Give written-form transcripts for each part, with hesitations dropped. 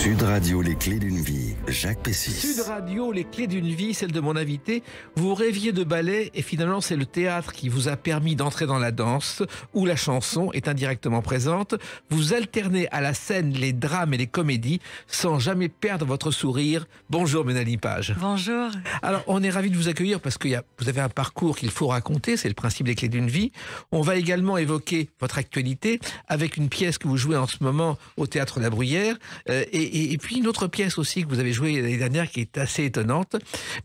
Sud Radio, les clés d'une vie, Jacques Pessis. Sud Radio, les clés d'une vie, celle de mon invité. Vous rêviez de ballet et finalement c'est le théâtre qui vous a permis d'entrer dans la danse où la chanson est indirectement présente. Vous alternez à la scène les drames et les comédies sans jamais perdre votre sourire. Bonjour Mélanie Page. Bonjour. Alors on est ravis de vous accueillir parce que vous avez un parcours qu'il faut raconter, c'est le principe des clés d'une vie. On va également évoquer votre actualité avec une pièce que vous jouez en ce moment au Théâtre La Bruyère. Et puis une autre pièce aussi que vous avez jouée l'année dernière qui est assez étonnante.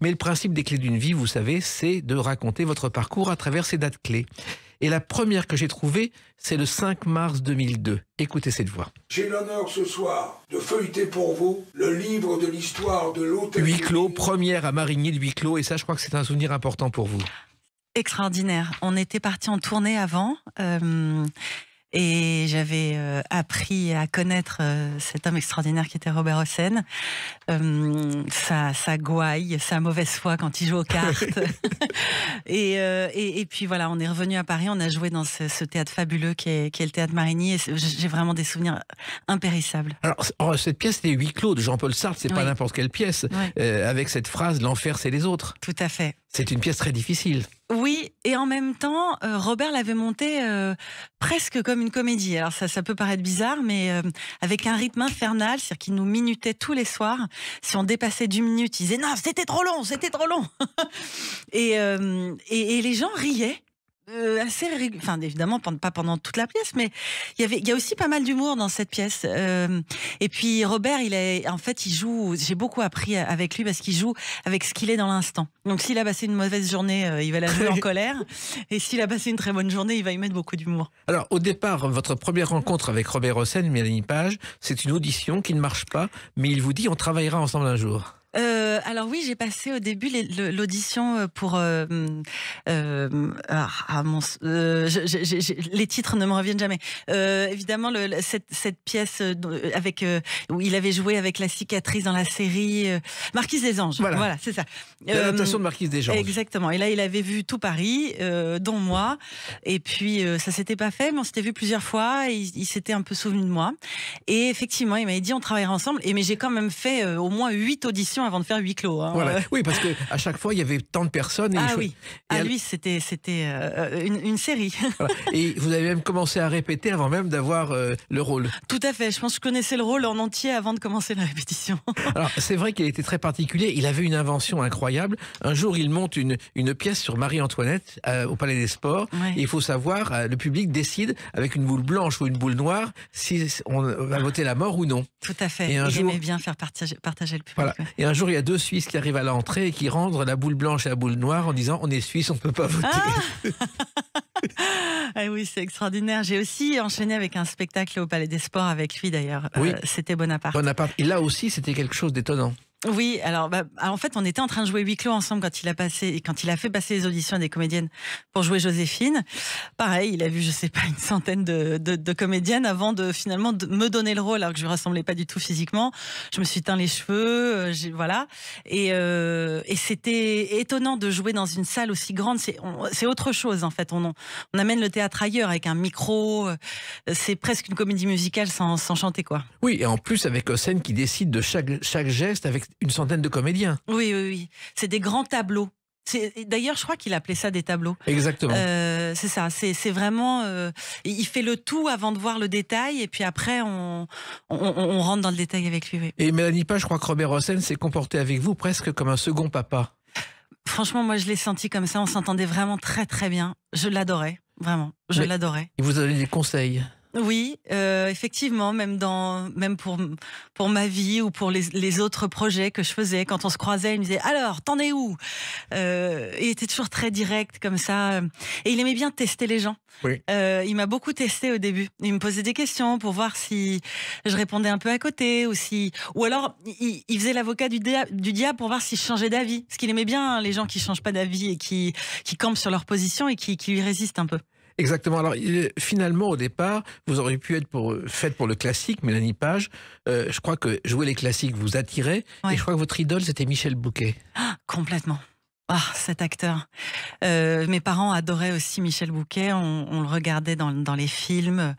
Mais le principe des clés d'une vie, vous savez, c'est de raconter votre parcours à travers ces dates clés. Et la première que j'ai trouvée, c'est le 5 mars 2002. Écoutez cette voix. J'ai l'honneur ce soir de feuilleter pour vous le livre de l'histoire de l'hôtel Huis clos, première à Marigny de Huis clos. Et ça, je crois que c'est un souvenir important pour vous. Extraordinaire. On était partis en tournée avant. Et j'avais appris à connaître cet homme extraordinaire qui était Robert Hossein. Sa gouaille, sa mauvaise foi quand il joue aux cartes. et puis voilà, on est revenu à Paris, on a joué dans ce théâtre fabuleux qui est le théâtre Marigny. Et j'ai vraiment des souvenirs impérissables. Alors, cette pièce, c'est Huis clos de Jean-Paul Sartre, c'est pas n'importe quelle pièce. Oui. Avec cette phrase, l'enfer, c'est les autres. Tout à fait. C'est une pièce très difficile. Oui, et en même temps, Robert l'avait montée presque comme une comédie. Alors ça peut paraître bizarre, mais avec un rythme infernal, c'est-à-dire qu'il nous minutait tous les soirs. Si on dépassait d'1 minute, il disait non, c'était trop long, c'était trop long. et les gens riaient. Enfin évidemment pas pendant toute la pièce, mais il y a aussi pas mal d'humour dans cette pièce. Et puis Robert, en fait il joue. J'ai beaucoup appris avec lui parce qu'il joue avec ce qu'il est dans l'instant. Donc s'il a passé une mauvaise journée, il va la jouer en colère, et s'il a passé une très bonne journée, il va y mettre beaucoup d'humour. Alors au départ, votre première rencontre avec Robert Hossein, Mélanie Page, c'est une audition qui ne marche pas, mais il vous dit on travaillera ensemble un jour. Alors oui, j'ai passé au début l'audition pour les titres ne me reviennent jamais. Évidemment, cette pièce où il avait joué avec la cicatrice dans la série Marquise des Anges. Voilà, c'est ça. L'adaptation de Marquise des Anges. Exactement. Et là, il avait vu tout Paris, dont moi. Et puis ça s'était pas fait, mais on s'était vu plusieurs fois. Et il s'était un peu souvenu de moi. Et effectivement, il m'avait dit on travaillera ensemble. Mais j'ai quand même fait au moins 8 auditions avant de faire Huis clos. Hein. Voilà. Oui, parce qu'à chaque fois, il y avait tant de personnes. Et oui. Lui, c'était une série. Voilà. Et vous avez même commencé à répéter avant même d'avoir le rôle. Tout à fait. Je pense que je connaissais le rôle en entier avant de commencer la répétition. Alors, c'est vrai qu'il était très particulier. Il avait une invention incroyable. Un jour, il monte une pièce sur Marie-Antoinette au Palais des Sports. Ouais. Et il faut savoir, le public décide avec une boule blanche ou une boule noire si on va voter la mort ou non. Tout à fait. Il aimait bien faire partager le public. Voilà. Et un jour, il y a 2 Suisses qui arrivent à l'entrée et qui rendent la boule blanche et la boule noire en disant on est Suisse, on ne peut pas voter. Ah oui, c'est extraordinaire. J'ai aussi enchaîné avec un spectacle au Palais des Sports avec lui d'ailleurs. Oui. C'était Bonaparte. Et là aussi, c'était quelque chose d'étonnant. Oui, alors en fait, on était en train de jouer Huis clos ensemble quand il a fait passer les auditions à des comédiennes pour jouer Joséphine. Pareil, il a vu, je sais pas, une centaine de comédiennes avant de finalement me donner le rôle, alors que je lui ressemblais pas du tout physiquement. Je me suis teint les cheveux, voilà. Et c'était étonnant de jouer dans une salle aussi grande. C'est autre chose en fait. On amène le théâtre ailleurs avec un micro. C'est presque une comédie musicale sans chanter quoi. Oui, et en plus avec Hossein qui décide de chaque geste avec une centaine de comédiens. Oui. C'est des grands tableaux. D'ailleurs, je crois qu'il appelait ça des tableaux. Exactement. C'est ça. C'est vraiment. Il fait le tout avant de voir le détail, et puis après, on rentre dans le détail avec lui. Oui. Et Mélanie Page, je crois que Robert Hossein s'est comporté avec vous presque comme un second papa. Franchement, moi, je l'ai senti comme ça. On s'entendait vraiment très, très bien. Je l'adorais, vraiment. Je l'adorais. Il vous a donné des conseils? Oui, effectivement, même pour ma vie ou pour les autres projets que je faisais, quand on se croisait, il me disait alors t'en es où? Il était toujours très direct comme ça, et il aimait bien tester les gens. Oui. Il m'a beaucoup testé au début. Il me posait des questions pour voir si je répondais un peu à côté ou alors il faisait l'avocat du diable pour voir si je changeais d'avis, parce qu'il aimait bien les gens qui changent pas d'avis et qui campent sur leur position et qui lui résistent un peu. Exactement. Alors finalement, au départ, vous auriez pu être faite pour le classique, Mélanie Page. Je crois que jouer les classiques vous attirait. Ouais. Et je crois que votre idole, c'était Michel Bouquet. Complètement. Ah, cet acteur. Mes parents adoraient aussi Michel Bouquet. On le regardait dans les films.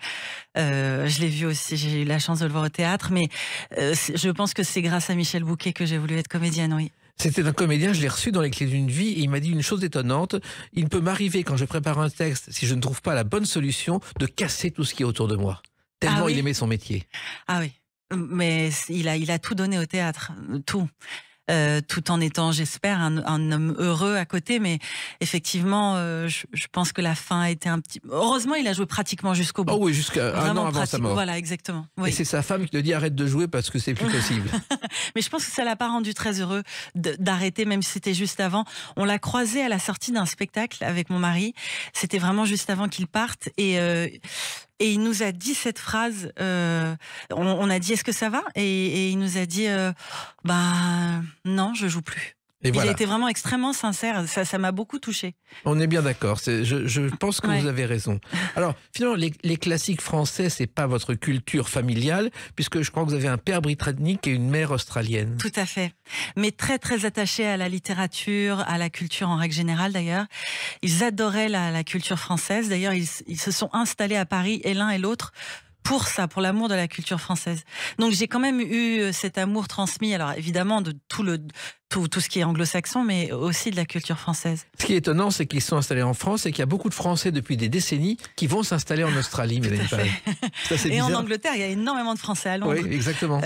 Je l'ai vu aussi. J'ai eu la chance de le voir au théâtre. Mais je pense que c'est grâce à Michel Bouquet que j'ai voulu être comédienne, oui. C'était un comédien, je l'ai reçu dans Les Clés d'une vie et il m'a dit une chose étonnante. Il peut m'arriver quand je prépare un texte, si je ne trouve pas la bonne solution, de casser tout ce qui est autour de moi. Tellement oui. il aimait son métier. Ah oui. Mais il a tout donné au théâtre. Tout. Tout en étant, j'espère, un homme heureux à côté, mais effectivement, je pense que la fin a été un petit... Heureusement, il a joué pratiquement jusqu'au bout. Oh oui, jusqu'à un an avant sa mort. Voilà, exactement. Oui. Et c'est sa femme qui lui dit arrête de jouer parce que c'est plus possible. Mais je pense que ça l'a pas rendu très heureux d'arrêter, même si c'était juste avant. On l'a croisé à la sortie d'un spectacle avec mon mari. C'était vraiment juste avant qu'il parte et il nous a dit cette phrase. On a dit est-ce que ça va et il nous a dit non, je joue plus. Et il voilà. a été vraiment extrêmement sincère. Ça m'a beaucoup touchée. On est bien d'accord. Je pense que vous avez raison. Alors, finalement, les classiques français, c'est pas votre culture familiale, puisque je crois que vous avez un père britannique et une mère australienne. Tout à fait. Mais très, très attachés à la littérature, à la culture en règle générale, d'ailleurs. Ils adoraient la culture française. D'ailleurs, ils se sont installés à Paris, et l'un et l'autre, pour ça, pour l'amour de la culture française. Donc j'ai quand même eu cet amour transmis, alors évidemment de tout ce qui est anglo-saxon, mais aussi de la culture française. Ce qui est étonnant, c'est qu'ils sont installés en France et qu'il y a beaucoup de Français depuis des décennies qui vont s'installer en Australie. Ça, c'est bizarre. En Angleterre, il y a énormément de Français à Londres. Oui, exactement.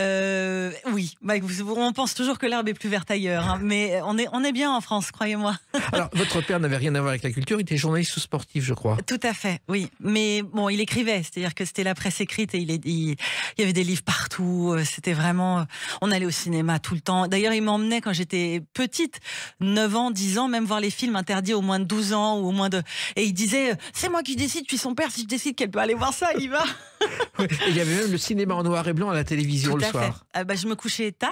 Oui, on pense toujours que l'herbe est plus verte ailleurs, hein, mais on est bien en France, croyez-moi. Alors, votre père n'avait rien à voir avec la culture, il était journaliste ou sportif, je crois. Tout à fait, oui. Mais bon, il écrivait, c'est-à-dire que c'était la presse écrite et il y avait des livres partout. C'était vraiment... On allait au cinéma tout le temps. D'ailleurs, il m'emmenait quand j'étais petite, 9 ans, 10 ans, même voir les films interdits aux moins de 12 ans ou au moins de... Et il disait, c'est moi qui décide, je suis son père, si je décide qu'elle peut aller voir ça, il y va. Oui, et il y avait même le cinéma en noir et blanc à la télévision le soir. Je me couchais tard,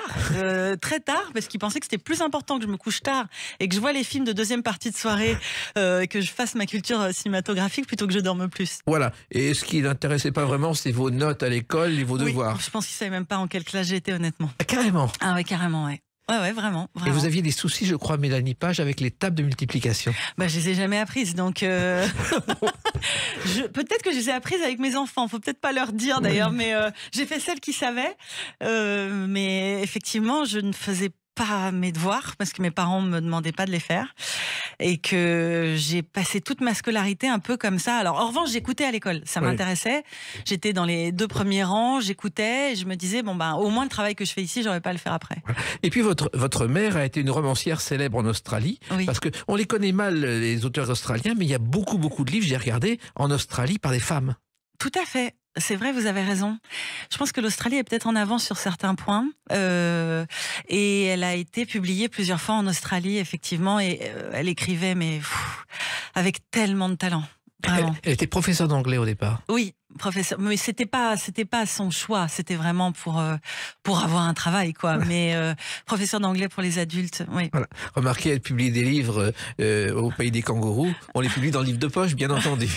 très tard, parce qu'il pensait que c'était plus important que je me couche tard et que je vois les films de deuxième partie de soirée, et que je fasse ma culture cinématographique plutôt que je dorme plus. Voilà. Et ce qui l'intéressait pas vraiment, c'est vos notes à l'école et vos devoirs. Je pense qu'il savait même pas en quelle classe j'étais, honnêtement. Ah, carrément. Ah ouais, carement, ouais. Ouais, vraiment. Et vous aviez des soucis, je crois, Mélanie Page, avec les tables de multiplication. Je les ai jamais apprises, donc peut-être que je les ai apprises avec mes enfants. Faut peut-être pas leur dire d'ailleurs, mais j'ai fait celles qui savaient. Mais effectivement, je ne faisais pas mes devoirs parce que mes parents me demandaient pas de les faire et que j'ai passé toute ma scolarité un peu comme ça. Alors en revanche, j'écoutais à l'école, ça m'intéressait. J'étais dans les 2 premiers rangs, j'écoutais et je me disais au moins le travail que je fais ici, j'aurais pas à le faire après. Et puis votre mère a été une romancière célèbre en Australie, parce que on les connaît mal les auteurs australiens, mais il y a beaucoup de livres, j'ai regardé, en Australie par des femmes. Tout à fait. C'est vrai, vous avez raison. Je pense que l'Australie est peut-être en avance sur certains points. Et elle a été publiée plusieurs fois en Australie, effectivement. Et elle écrivait, mais avec tellement de talent. Elle était professeure d'anglais au départ. Oui, professeur. Mais c'était pas son choix. C'était vraiment pour avoir un travail, quoi. Mais professeur d'anglais pour les adultes, oui. Voilà. Remarquez, elle publie des livres au pays des kangourous. On les publie dans le livre de poche, bien entendu.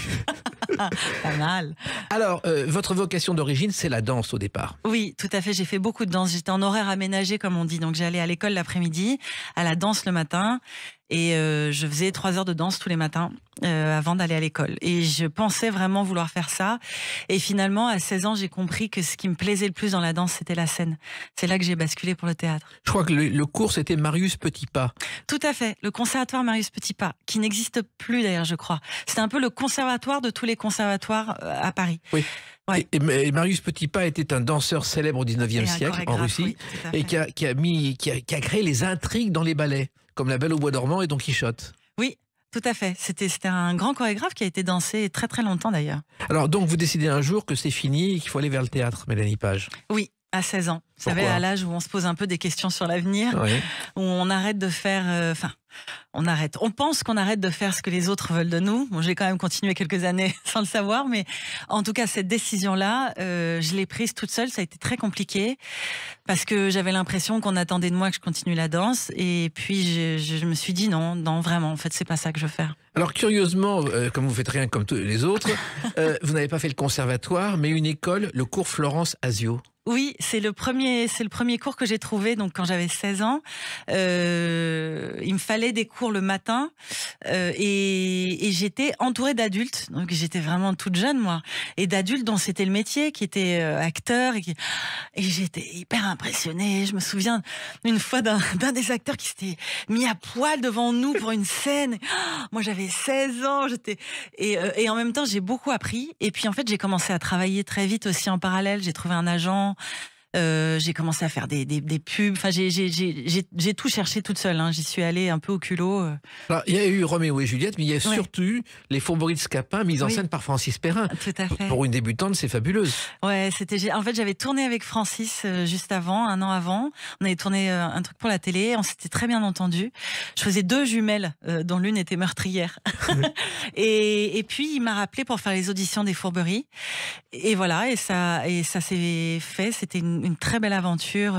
Pas mal. Alors, votre vocation d'origine, c'est la danse au départ. Oui, tout à fait. J'ai fait beaucoup de danse. J'étais en horaire aménagé, comme on dit. Donc, j'allais à l'école l'après-midi, à la danse le matin. Et je faisais 3 heures de danse tous les matins avant d'aller à l'école. Et je pensais vraiment vouloir faire ça. Et finalement, à 16 ans, j'ai compris que ce qui me plaisait le plus dans la danse, c'était la scène. C'est là que j'ai basculé pour le théâtre. Je crois que le cours, c'était Marius Petipa. Tout à fait. Le conservatoire Marius Petipa, qui n'existe plus d'ailleurs, je crois. C'était un peu le conservatoire de tous les conservatoires à Paris. Oui. Ouais. Et Marius Petipa était un danseur célèbre au 19e siècle en Russie, et qui a créé les intrigues dans les ballets, comme La Belle au bois dormant et Don Quichotte. Oui, tout à fait. C'était un grand chorégraphe qui a été dansé très très longtemps d'ailleurs. Alors donc vous décidez un jour que c'est fini et qu'il faut aller vers le théâtre, Mélanie Page. Oui, à 16 ans. Vous savez, à l'âge où on se pose un peu des questions sur l'avenir, où on arrête de faire... on pense qu'on arrête de faire ce que les autres veulent de nous. Bon, j'ai quand même continué quelques années sans le savoir, mais en tout cas, cette décision-là, je l'ai prise toute seule. Ça a été très compliqué parce que j'avais l'impression qu'on attendait de moi que je continue la danse. Et puis, je me suis dit non, vraiment, en fait, c'est pas ça que je veux faire. Alors, curieusement, comme vous faites rien comme tous les autres, vous n'avez pas fait le conservatoire, mais une école, le cours Florence Asio. Oui, c'est le premier cours que j'ai trouvé. Donc quand j'avais 16 ans, il me fallait des cours le matin et j'étais entourée d'adultes. Donc j'étais vraiment toute jeune moi, et d'adultes dont c'était le métier, qui étaient acteurs et j'étais hyper impressionnée. Je me souviens une fois d'un des acteurs qui s'était mis à poil devant nous pour une scène. Moi j'avais 16 ans, et en même temps j'ai beaucoup appris. Et puis en fait j'ai commencé à travailler très vite aussi en parallèle. J'ai trouvé un agent. J'ai commencé à faire des pubs. Enfin, j'ai tout cherché toute seule. J'y suis allée un peu au culot. Alors, il y a eu Roméo et Juliette, mais il y a surtout eu Les Fourberies de Scapin, mise en scène par Francis Perrin. Tout à fait. Pour une débutante, c'est fabuleuse. Ouais, en fait, j'avais tourné avec Francis juste avant, un an avant. On avait tourné un truc pour la télé. On s'était très bien entendu. Je faisais 2 jumelles, dont l'une était meurtrière. et puis, il m'a rappelé pour faire les auditions des Fourberies. Et voilà, et ça s'est fait. C'était une très belle aventure.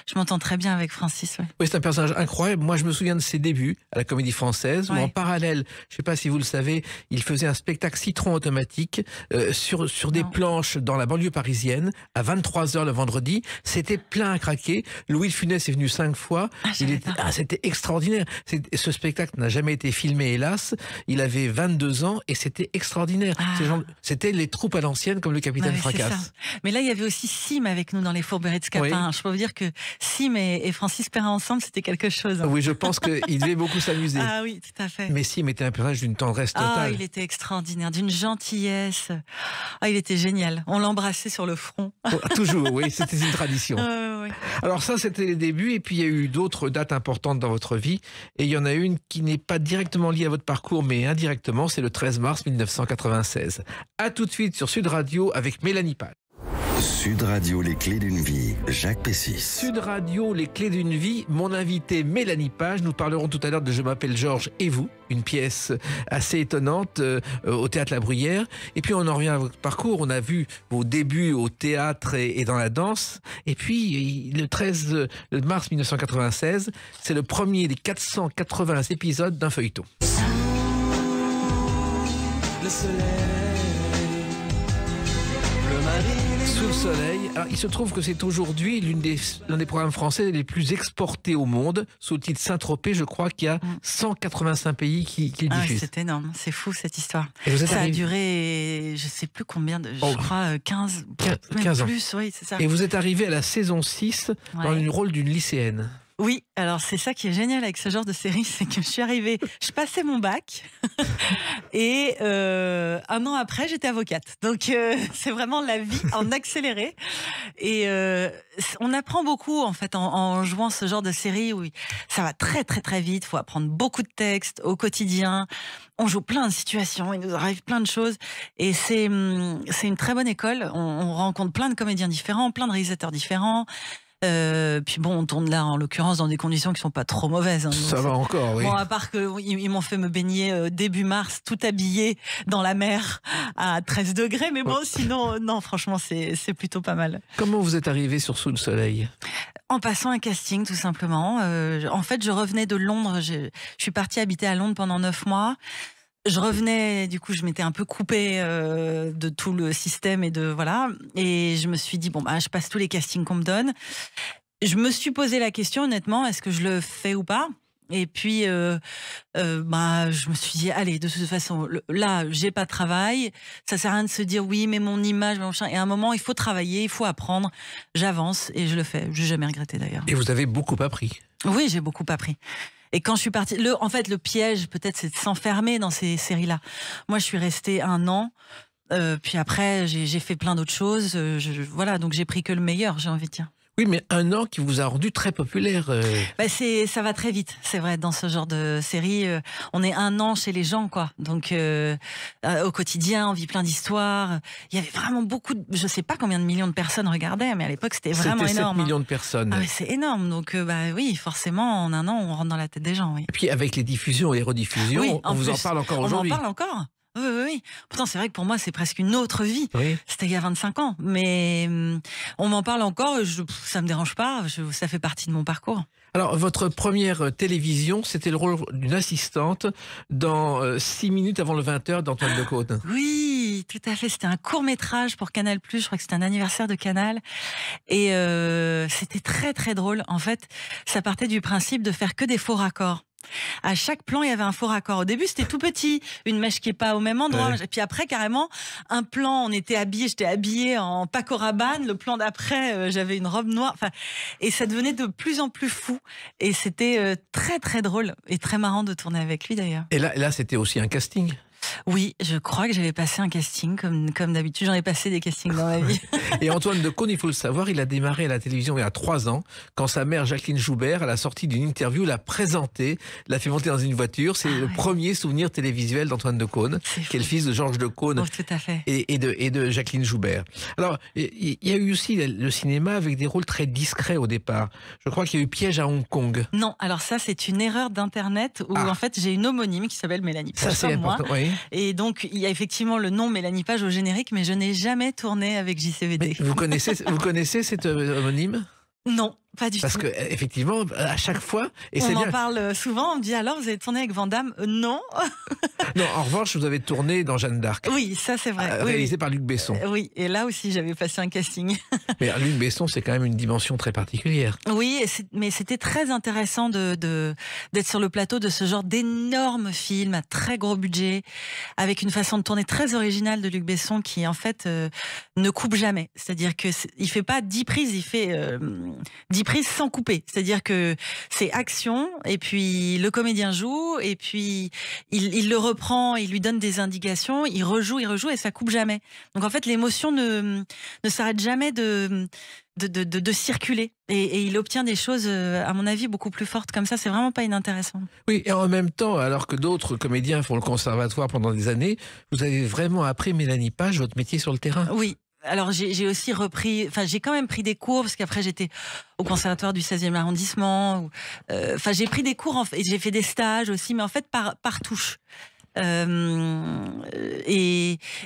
Je m'entends très bien avec Francis. Ouais. Oui, c'est un personnage incroyable. Moi, je me souviens de ses débuts à la Comédie Française, où en parallèle, je ne sais pas si vous le savez, il faisait un spectacle Citron automatique sur des planches dans la banlieue parisienne, à 23h le vendredi. C'était plein à craquer. Louis de Funès est venu 5 fois. C'était extraordinaire. Ce spectacle n'a jamais été filmé, hélas. Il avait 22 ans et c'était extraordinaire. C'était les troupes à l'ancienne, comme le Capitaine Fracasse. Mais là, il y avait aussi Sim avec nous dans les Fourberies de Scapin. Je peux vous dire que Sim et Francis Perrin ensemble, c'était quelque chose. Oui, je pense qu'il devait beaucoup s'amuser. Ah oui, tout à fait. Mais Sim était un personnage d'une tendresse totale. Il était extraordinaire, d'une gentillesse. Il était génial. On l'embrassait sur le front. Toujours, oui, c'était une tradition. Oui. Alors ça, c'était les débuts, et puis il y a eu d'autres dates importantes dans votre vie, et il y en a une qui n'est pas directement liée à votre parcours, mais indirectement, c'est le 13 mars 1996. À tout de suite sur Sud Radio avec Mélanie Page. Sud Radio, les clés d'une vie, Jacques Pessis. Sud Radio, les clés d'une vie, mon invité Mélanie Page. Nous parlerons tout à l'heure de Je m'appelle Georges et vous, une pièce assez étonnante au Théâtre La Bruyère. Et puis on en revient à votre parcours. On a vu vos débuts au théâtre et dans la danse. Et puis le 13 mars 1996, c'est le premier des 480 épisodes d'un feuilleton. Le soleil, le marine. Sous le soleil. Alors, il se trouve que c'est aujourd'hui l'un des programmes français les plus exportés au monde. Sous le titre Saint-Tropez, je crois qu'il y a 185 pays qui le diffusent. C'est énorme, c'est fou cette histoire. Ça a duré, je ne sais plus combien, je crois 15 ans. Plus, oui, c'est ça. Et vous êtes arrivé à la saison 6 dans le rôle d'une lycéenne. Oui, alors c'est ça qui est génial avec ce genre de série, c'est que je suis arrivée, je passais mon bac et 1 an après j'étais avocate. Donc c'est vraiment la vie en accéléré. Et on apprend beaucoup en fait en jouant ce genre de série où ça va très très très vite, il faut apprendre beaucoup de textes au quotidien. On joue plein de situations, il nous arrive plein de choses et c'est une très bonne école. On rencontre plein de comédiens différents, plein de réalisateurs différents. Puis bon, on tourne là en l'occurrence dans des conditions qui sont pas trop mauvaises. Ça va encore, oui. Bon, à part qu'ils m'ont fait me baigner début mars, tout habillé dans la mer à 13 degrés, mais bon, sinon, non, franchement, c'est plutôt pas mal. Comment vous êtes arrivé sur Sous le soleil ? En passant un casting, tout simplement. En fait, je revenais de Londres. Je suis partie habiter à Londres pendant 9 mois. Je revenais, du coup, je m'étais un peu coupée de tout le système et je me suis dit je passe tous les castings qu'on me donne. Je me suis posé la question, honnêtement, est-ce que je le fais ou pas ? Et puis, je me suis dit, allez, de toute façon, là, j'ai pas de travail. Ça sert à rien de se dire, oui, mais mon image, machin. Et à un moment, il faut travailler, il faut apprendre. J'avance et je le fais. Je n'ai jamais regretté d'ailleurs. Et vous avez beaucoup appris. Oui, j'ai beaucoup appris. Et quand je suis partie, le piège, peut-être, c'est de s'enfermer dans ces séries-là. Moi, je suis restée 1 an. Puis après, j'ai fait plein d'autres choses. Donc j'ai pris que le meilleur, j'ai envie de dire. Oui, mais 1 an qui vous a rendu très populaire. Ça va très vite, c'est vrai, dans ce genre de série. On est 1 an chez les gens, quoi. Donc, au quotidien, on vit plein d'histoires. Il y avait vraiment beaucoup je sais pas combien de millions de personnes regardaient, mais à l'époque, c'était vraiment énorme. C'était 7 millions de personnes. Ah, c'est énorme. Donc, oui, forcément, en 1 an, on rentre dans la tête des gens, oui. Et puis, avec les diffusions et les rediffusions, on vous en parle encore aujourd'hui. On en parle encore. Oui. Pourtant, c'est vrai que pour moi, c'est presque une autre vie. Oui. C'était il y a 25 ans. Mais on m'en parle encore et ça me dérange pas. Ça fait partie de mon parcours. Alors, votre première télévision, c'était le rôle d'une assistante dans 6 minutes avant le 20h d'Antoine Decaune. Oui, oui, tout à fait. C'était un court-métrage pour Canal+, je crois que c'était un anniversaire de Canal. Et c'était très, très drôle. En fait, ça partait du principe de faire que des faux raccords. À chaque plan, il y avait un faux raccord. Au début, c'était tout petit, une mèche qui est pas au même endroit. Ouais. Et puis après, carrément, un plan, j'étais habillée en Paco Rabanne. Le plan d'après, j'avais une robe noire. Enfin, et ça devenait de plus en plus fou. Et c'était très, très drôle et très marrant de tourner avec lui d'ailleurs. Et là, c'était aussi un casting. Oui, je crois que j'avais passé un casting, comme d'habitude. J'en ai passé des castings dans ma vie. Et Antoine Decaune, il faut le savoir, il a démarré à la télévision il y a 3 ans, quand sa mère Jacqueline Joubert, à la sortie d'une interview, l'a présenté, l'a fait monter dans une voiture. C'est le premier souvenir télévisuel d'Antoine Decaune, qui est le fils de Georges Decaune. Oh, tout à fait. Et de Jacqueline Joubert. Alors, il y a eu aussi le cinéma avec des rôles très discrets au départ. Je crois qu'il y a eu Piège à Hong Kong. Non, alors ça, c'est une erreur d'Internet où en fait, j'ai une homonyme qui s'appelle Mélanie Page. Ça, c'est important, oui. Et donc, il y a effectivement le nom Mélanie Page au générique, mais je n'ai jamais tourné avec JCVD. Mais vous connaissez cet homonyme ? Non, pas du Parce tout. que effectivement, à chaque fois, et On c'est m'en bien. parle souvent, on me dit alors, vous avez tourné avec Van Damme ? Non. Non, en revanche, vous avez tourné dans Jeanne d'Arc, Oui, ça c'est vrai. Oui, réalisé par Luc Besson. oui, et là aussi, j'avais passé un casting. Mais Luc Besson, c'est quand même une dimension très particulière. Oui, mais c'était très intéressant d'être sur le plateau de ce genre d'énormes films à très gros budget, avec une façon de tourner très originale de Luc Besson qui en fait ne coupe jamais. C'est-à-dire que il fait pas 10 prises, il fait 10 prises sans couper. C'est-à-dire que c'est action et puis le comédien joue et puis il le reprend, il lui donne des indications, il rejoue et ça coupe jamais. Donc en fait l'émotion ne s'arrête jamais de circuler et il obtient des choses à mon avis beaucoup plus fortes comme ça, c'est vraiment pas inintéressant. Oui, et en même temps, alors que d'autres comédiens font le conservatoire pendant des années, vous avez vraiment appris, Mélanie Page, votre métier sur le terrain. Oui. Alors j'ai aussi repris, enfin j'ai quand même pris des cours parce qu'après j'étais au conservatoire du 16e arrondissement. Enfin j'ai pris des cours et j'ai fait des stages aussi, mais en fait par touche. Et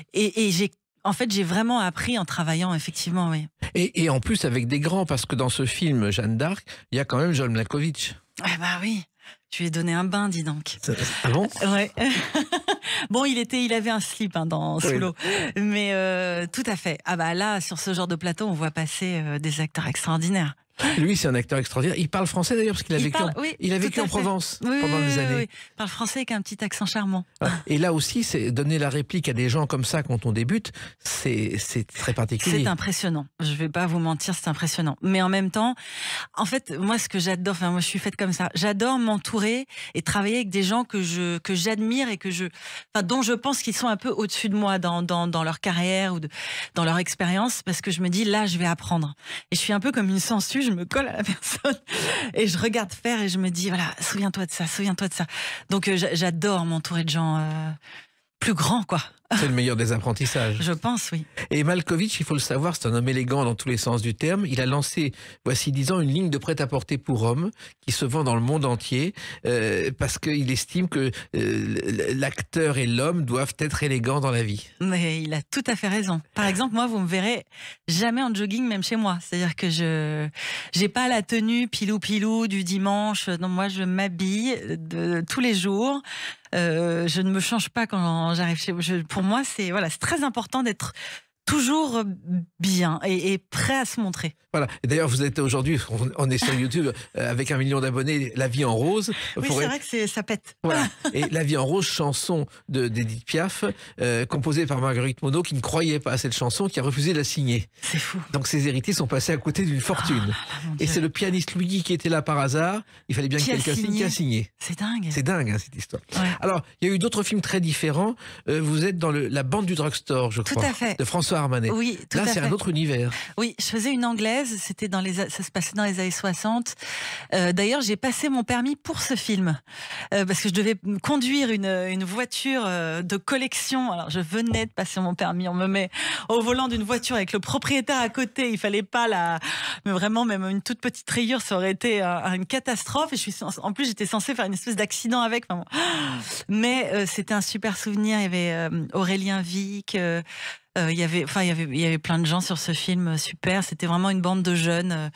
j'ai vraiment appris en travaillant effectivement, oui. Et en plus avec des grands, parce que dans ce film Jeanne d'Arc, il y a quand même John Malkovich. Ah bah oui. Tu lui ai donné un bain, dis donc. Ah bon ? Ouais. Bon, il avait un slip dans sous l'eau, mais tout à fait. Ah bah là, sur ce genre de plateau, on voit passer des acteurs extraordinaires. Lui, c'est un acteur extraordinaire. Il parle français d'ailleurs, parce qu'il a vécu en Provence pendant des années. Oui. Il parle français avec un petit accent charmant. Et là aussi, c'est donner la réplique à des gens comme ça quand on débute, c'est très particulier. C'est impressionnant. Je vais pas vous mentir, c'est impressionnant. Mais en même temps, en fait, moi, ce que j'adore, moi, je suis faite comme ça. J'adore m'entourer et travailler avec des gens que j'admire et dont je pense qu'ils sont un peu au-dessus de moi dans leur carrière ou dans leur expérience, parce que je me dis, là, je vais apprendre. Et je suis un peu comme une sangsue, je me colle à la personne et je regarde faire et je me dis, voilà, souviens-toi de ça, souviens-toi de ça. Donc, j'adore m'entourer de gens plus grands, quoi. C'est le meilleur des apprentissages. Je pense, oui. Et Malkovich, il faut le savoir, c'est un homme élégant dans tous les sens du terme. Il a lancé, voici 10 ans, une ligne de prêt-à-porter pour hommes qui se vend dans le monde entier parce qu'il estime que l'acteur et l'homme doivent être élégants dans la vie. Mais il a tout à fait raison. Par exemple, moi, vous me verrez jamais en jogging, même chez moi. C'est-à-dire que j'ai pas la tenue pilou-pilou du dimanche. Non, moi, je m'habille tous les jours. Je ne me change pas quand j'arrive chez moi. Pour moi, c'est très important d'être toujours bien et prêt à se montrer. Voilà. Et d'ailleurs, vous êtes aujourd'hui, on est sur YouTube avec 1 million d'abonnés, La vie en rose. Oui, c'est vrai que ça pète. Voilà. Et La vie en rose, chanson d'Edith Piaf, composée par Marguerite Monod, qui ne croyait pas à cette chanson, qui a refusé de la signer. C'est fou. Donc ses héritiers sont passés à côté d'une fortune. Et c'est le pianiste Louis Guy qui était là par hasard. Il fallait bien que quelqu'un signe, qui a signé. C'est dingue. C'est dingue, hein, cette histoire. Ouais. Alors, il y a eu d'autres films très différents. Vous êtes dans la bande du drugstore, je crois. Tout à fait. De François Armanet. Oui, tout à fait. Là, c'est un autre univers. Oui, je faisais une anglaise, ça se passait dans les années 60. D'ailleurs, j'ai passé mon permis pour ce film, parce que je devais conduire une voiture de collection. Alors, je venais de passer mon permis, on me met au volant d'une voiture avec le propriétaire à côté, il fallait pas mais vraiment, même une toute petite rayure, ça aurait été une catastrophe. Et en plus, j'étais censée faire une espèce d'accident avec. Mais c'était un super souvenir. Il y avait Aurélien Vic, Il y avait plein de gens sur ce film, super. C'était vraiment une bande de jeunes.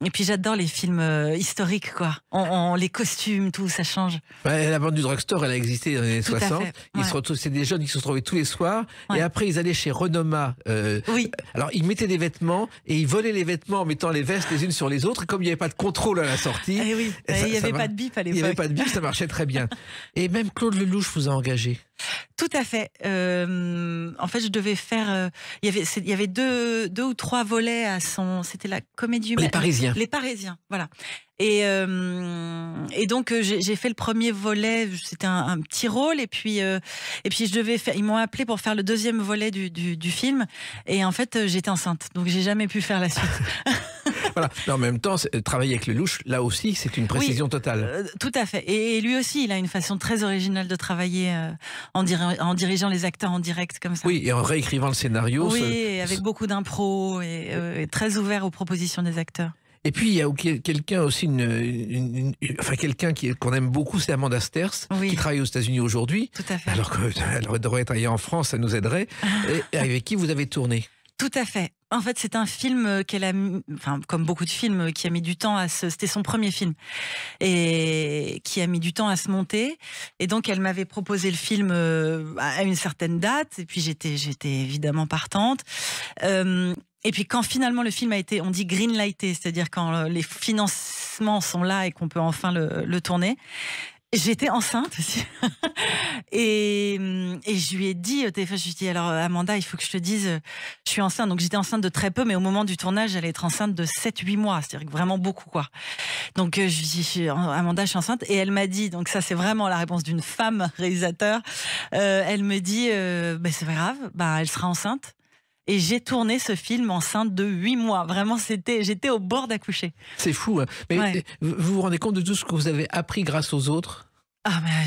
Et puis j'adore les films historiques, quoi. Les costumes, tout, ça change. Ouais, la bande du drugstore, elle a existé dans les années Tout à 60. fait, C'est des jeunes qui se retrouvaient tous les soirs. Ouais. Et après, ils allaient chez Renoma. Oui. Alors, ils mettaient des vêtements et ils volaient les vêtements en mettant les vestes les unes sur les autres. Et comme il n'y avait pas de contrôle à la sortie, Eh oui, il n'y avait pas de bip à il n'y avait l'époque. pas de bif, ça marchait très bien. Et même Claude Lelouch vous a engagé. Tout à fait. En fait, je devais faire. Il y avait deux ou trois volets à son. C'était la comédie humaine. Les Parisiens. Les Parisiens, voilà. Et donc j'ai fait le premier volet. C'était un petit rôle, et puis je devais faire. Ils m'ont appelé pour faire le deuxième volet du film, et en fait j'étais enceinte, donc j'ai jamais pu faire la suite. Voilà. Mais en même temps, travailler avec Lelouch, là aussi, c'est une précision totale. Tout à fait. Et lui aussi, il a une façon très originale de travailler en dirigeant les acteurs en direct comme ça. Oui, et en réécrivant le scénario. Oui, avec beaucoup d'impro et très ouvert aux propositions des acteurs. Et puis, il y a quelqu'un aussi, quelqu'un qu'on aime beaucoup, c'est Amanda Sterz, Oui. qui travaille aux États-Unis aujourd'hui. Tout à fait. Alors qu'elle devrait travailler en France, ça nous aiderait. Et avec qui vous avez tourné? Tout à fait. En fait, c'est un film qu'elle a mis, enfin, comme beaucoup de films, qui a mis du temps c'était son premier film. Et qui a mis du temps à se monter. Et donc, elle m'avait proposé le film à une certaine date. Et puis, j'étais évidemment partante. Et puis, quand finalement le film a été, on dit greenlighté, c'est-à-dire quand les financements sont là et qu'on peut enfin le tourner. J'étais enceinte aussi. et je lui ai dit au téléphone, je lui ai dit, alors Amanda, il faut que je te dise, je suis enceinte. Donc j'étais enceinte de très peu, mais au moment du tournage, j'allais être enceinte de 7-8 mois. C'est-à-dire vraiment beaucoup, quoi. Donc je lui ai dit, Amanda, je suis enceinte. Et elle m'a dit, donc ça c'est vraiment la réponse d'une femme réalisateur, elle me dit, c'est pas grave, elle sera enceinte. Et j'ai tourné ce film enceinte de 8 mois. Vraiment, j'étais au bord d'accoucher. C'est fou, hein. Mais Ouais. vous vous rendez compte de tout ce que vous avez appris grâce aux autres? Ah, mais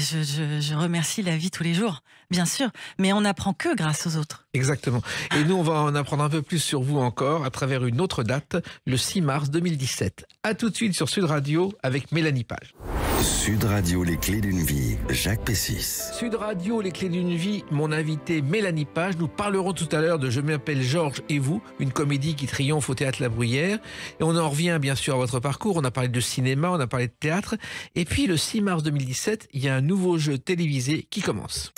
je remercie la vie tous les jours, bien sûr. Mais on n'apprend que grâce aux autres. Exactement. Et nous, on va en apprendre un peu plus sur vous encore à travers une autre date, le 6 mars 2017. À tout de suite sur Sud Radio avec Mélanie Page. Sud Radio, les clés d'une vie, Jacques Pessis. Sud Radio, les clés d'une vie, mon invité Mélanie Page. Nous parlerons tout à l'heure de Je m'appelle Georges et vous, une comédie qui triomphe au Théâtre La Bruyère. Et on en revient bien sûr à votre parcours. On a parlé de cinéma, on a parlé de théâtre. Et puis le 6 mars 2017, il y a un nouveau jeu télévisé qui commence.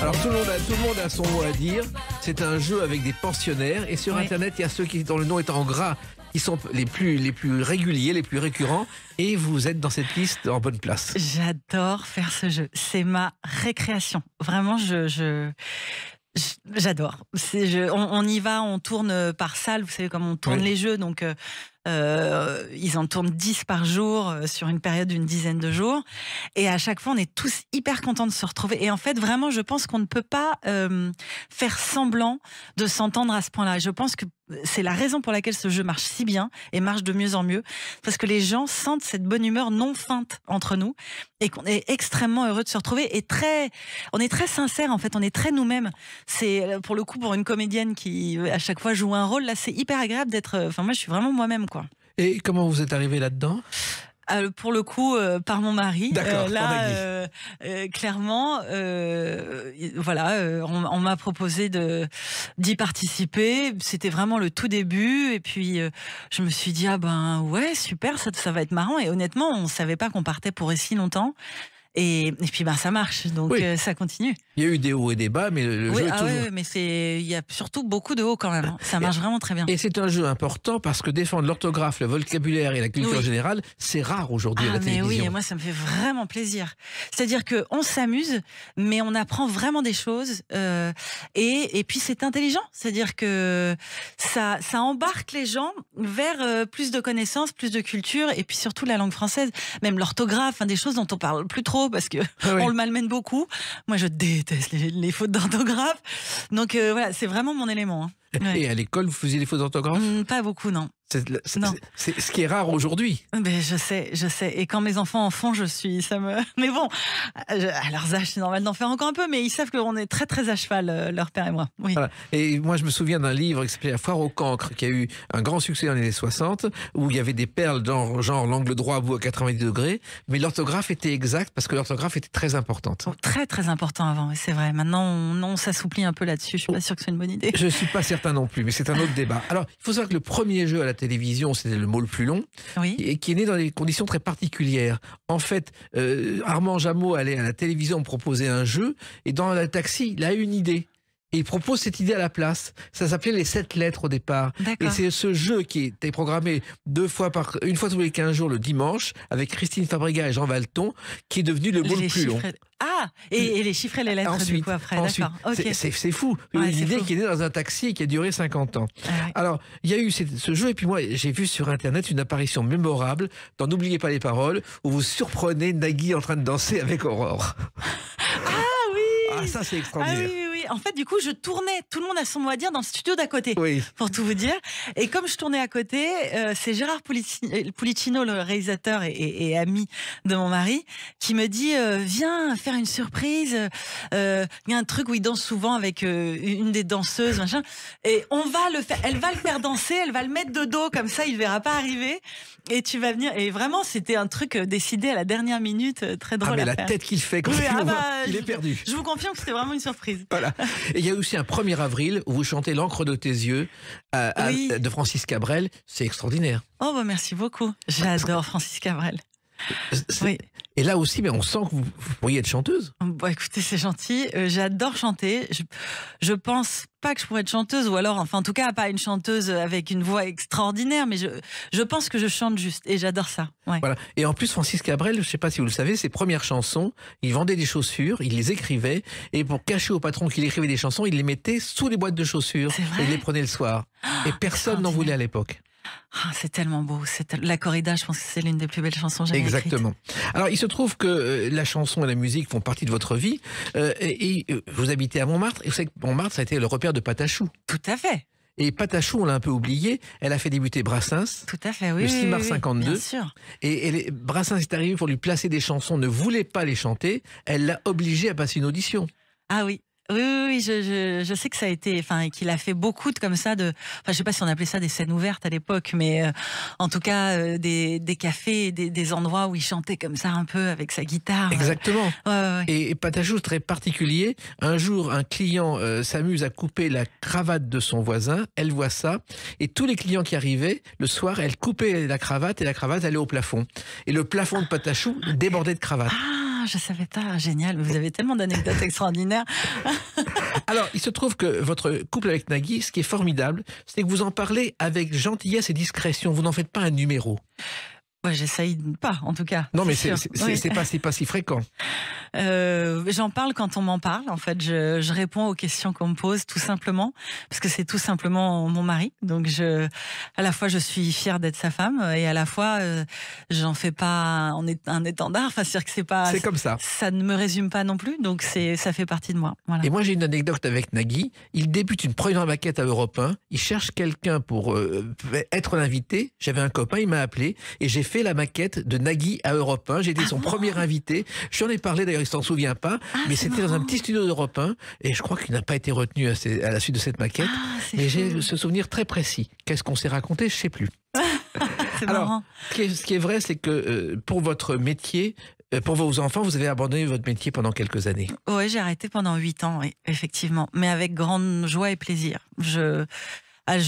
Alors tout le monde a son mot à dire. C'est un jeu avec des pensionnaires. Et sur Oui. Internet, il y a ceux dont le nom est en gras, qui sont les plus réguliers, les plus récurrents. Et vous êtes dans cette liste en bonne place. J'adore faire ce jeu. C'est ma récréation. Vraiment, j'adore. On y va, on tourne par salle. Vous savez comment on tourne Oui. les jeux. Donc, ils en tournent 10 par jour sur une période d'une dizaine de jours. Et à chaque fois, on est tous hyper contents de se retrouver. Et en fait, vraiment, je pense qu'on ne peut pas faire semblant de s'entendre à ce point-là. Je pense que c'est la raison pour laquelle ce jeu marche si bien et marche de mieux en mieux. Parce que les gens sentent cette bonne humeur non feinte entre nous et qu'on est extrêmement heureux de se retrouver. Et on est très sincères, en fait. On est très nous-mêmes. C'est, pour le coup, pour une comédienne qui, à chaque fois, joue un rôle, là, c'est hyper agréable d'être... Enfin, moi, je suis vraiment moi-même, quoi. Et comment vous êtes arrivé là-dedans? Pour le coup, par mon mari. D'accord, Clairement, voilà, on m'a proposé d'y participer. C'était vraiment le tout début. Et puis, je me suis dit, ah ben ouais, super, ça va être marrant. Et honnêtement, on ne savait pas qu'on partait pour si longtemps. Et puis, ça marche. Donc, Oui. ça continue. Il y a eu des hauts et des bas, mais le jeu est toujours... Oui, mais il y a surtout beaucoup de hauts quand même. Ça marche vraiment très bien. Et c'est un jeu important parce que défendre l'orthographe, le vocabulaire et la culture Oui. générale, c'est rare aujourd'hui à la Mais télévision. oui, et moi ça me fait vraiment plaisir. C'est-à-dire qu'on s'amuse, mais on apprend vraiment des choses. Et puis c'est intelligent. C'est-à-dire que ça embarque les gens vers plus de connaissances, plus de culture, et puis surtout la langue française, même l'orthographe, des choses dont on parle plus trop parce que Ah oui. on le malmène beaucoup. Moi je déteste les fautes d'orthographe. Donc voilà, c'est vraiment mon élément. Hein. Ouais. Et à l'école, vous faisiez des fautes d'orthographe? Pas beaucoup, non. Non. C'est ce qui est rare aujourd'hui. Mais je sais. Et quand mes enfants en font, Mais bon, à leurs âges, c'est normal d'en faire encore un peu, mais ils savent qu'on est très très à cheval, leur père et moi. Oui. Voilà. Et moi, je me souviens d'un livre qui s'appelait La foire au cancre, qui a eu un grand succès dans les années 60, où il y avait des perles genre l'angle droit à bout à 90 degrés, mais l'orthographe était exacte parce que l'orthographe était très importante. Oh, très très important avant, c'est vrai. Maintenant, on s'assouplit un peu là-dessus. Je suis pas sûre que c'est une bonne idée. Je suis pas certain non plus, mais c'est un autre débat. Alors, il faut savoir que le premier jeu à la télévision, c'était le mot le plus long, Oui. et qui est né dans des conditions très particulières. En fait, Armand Jameau allait à la télévision proposer un jeu, et dans le taxi, il a une idée. Et il propose cette idée à la place. Ça s'appelait les 7 lettres au départ. Et c'est ce jeu qui était programmé une fois tous les 15 jours le dimanche, avec Christine Fabrega et Jean Valton, qui est devenu le mot le plus long. Ah, et les chiffres et les lettres ensuite, du coup après, d'accord. Okay. C'est fou. Ouais, une idée qui est née dans un taxi et qui a duré 50 ans. Ah, ouais. Alors, il y a eu ce jeu, et puis moi, j'ai vu sur Internet une apparition mémorable dans N'oubliez pas les paroles, où vous surprenez Nagui en train de danser avec Aurore. Ah oui. Ah, ça c'est extraordinaire. Ah oui. En fait, du coup, je tournais, tout le monde a son mot à dire dans le studio d'à côté, Oui. pour tout vous dire. Et comme je tournais à côté, c'est Gérard Pulicino, le réalisateur et ami de mon mari, qui me dit viens faire une surprise. Il y a un truc où il danse souvent avec une des danseuses, machin. Et on va le faire. Elle va le faire danser. Elle va le mettre de dos comme ça, il ne verra pas arriver. Et tu vas venir. Et vraiment, c'était un truc décidé à la dernière minute, très drôle. Ah mais à la faire. tête qu'il fait quand il est perdu. Je vous confirme que c'était vraiment une surprise. Voilà. Et il y a aussi un 1er avril où vous chantez L'encre de tes yeux Oui. de Francis Cabrel. C'est extraordinaire. Oh bah merci beaucoup. J'adore Francis Cabrel. Oui. Et là aussi, mais on sent que vous pourriez être chanteuse. Bah écoutez, c'est gentil. J'adore chanter. Je pense pas que je pourrais être chanteuse, ou alors, enfin en tout cas, pas une chanteuse avec une voix extraordinaire, mais je pense que je chante juste, et j'adore ça. Ouais. Voilà. Et en plus, Francis Cabrel, je ne sais pas si vous le savez, ses premières chansons, il vendait des chaussures, il les écrivait, et pour cacher au patron qu'il écrivait des chansons, il les mettait sous les boîtes de chaussures, C'est vrai. et il les prenait le soir. Et personne n'en voulait à l'époque. Ah, c'est tellement beau. La corrida, je pense que c'est l'une des plus belles chansons jamais écrites. Exactement. Alors, il se trouve que la chanson et la musique font partie de votre vie, et vous habitez à Montmartre, et vous savez que Montmartre, ça a été le repère de Patachou. Tout à fait. Et Patachou, on l'a un peu oublié, elle a fait débuter Brassens. Tout à fait, oui. Le 6 mars 52. Bien sûr. Et Brassens est arrivé pour lui placer des chansons, ne voulait pas les chanter, elle l'a obligé à passer une audition. Ah oui. Oui, je sais que ça a été, enfin, qu'il a fait beaucoup de comme ça, enfin, je sais pas si on appelait ça des scènes ouvertes à l'époque, mais en tout cas des cafés, des endroits où il chantait comme ça un peu avec sa guitare. Exactement. Ouais. Et Patachou, très particulier. Un jour, un client s'amuse à couper la cravate de son voisin. Elle voit ça, et tous les clients qui arrivaient le soir, elle coupait la cravate, et la cravate allait au plafond. Et le plafond de Patachou débordait de cravates. Ah, je savais pas. Génial. Vous avez tellement d'anecdotes extraordinaires. Alors, il se trouve que votre couple avec Nagui, ce qui est formidable, c'est que vous en parlez avec gentillesse et discrétion. Vous n'en faites pas un numéro. Ouais, j'essaye pas, en tout cas. Non, mais sûr. c'est pas si fréquent. J'en parle quand on m'en parle. En fait, je réponds aux questions qu'on me pose, tout simplement, parce que c'est tout simplement mon mari. Donc, à la fois, je suis fière d'être sa femme, et à la fois, j'en fais pas un étendard. Enfin, c'est-à-dire que c'est pas. C'est comme ça. Ça ne me résume pas non plus. Donc, ça fait partie de moi. Voilà. Et moi, j'ai une anecdote avec Nagui. Il débute une première maquette à Europe 1. Il cherche quelqu'un pour être l'invité. J'avais un copain, il m'a appelé, et j'ai fait la maquette de Nagui à Europe 1. J'étais son premier invité. Je lui en ai parlé, d'ailleurs, il s'en souvient pas, mais c'était dans un petit studio d'Europe 1, et je crois qu'il n'a pas été retenu à la suite de cette maquette. Mais j'ai ce souvenir très précis. Qu'est-ce qu'on s'est raconté, je sais plus. C'est Alors, marrant. ce qui est vrai, c'est que pour votre métier, pour vos enfants, vous avez abandonné votre métier pendant quelques années. Oui, j'ai arrêté pendant 8 ans, oui, effectivement, mais avec grande joie et plaisir. Je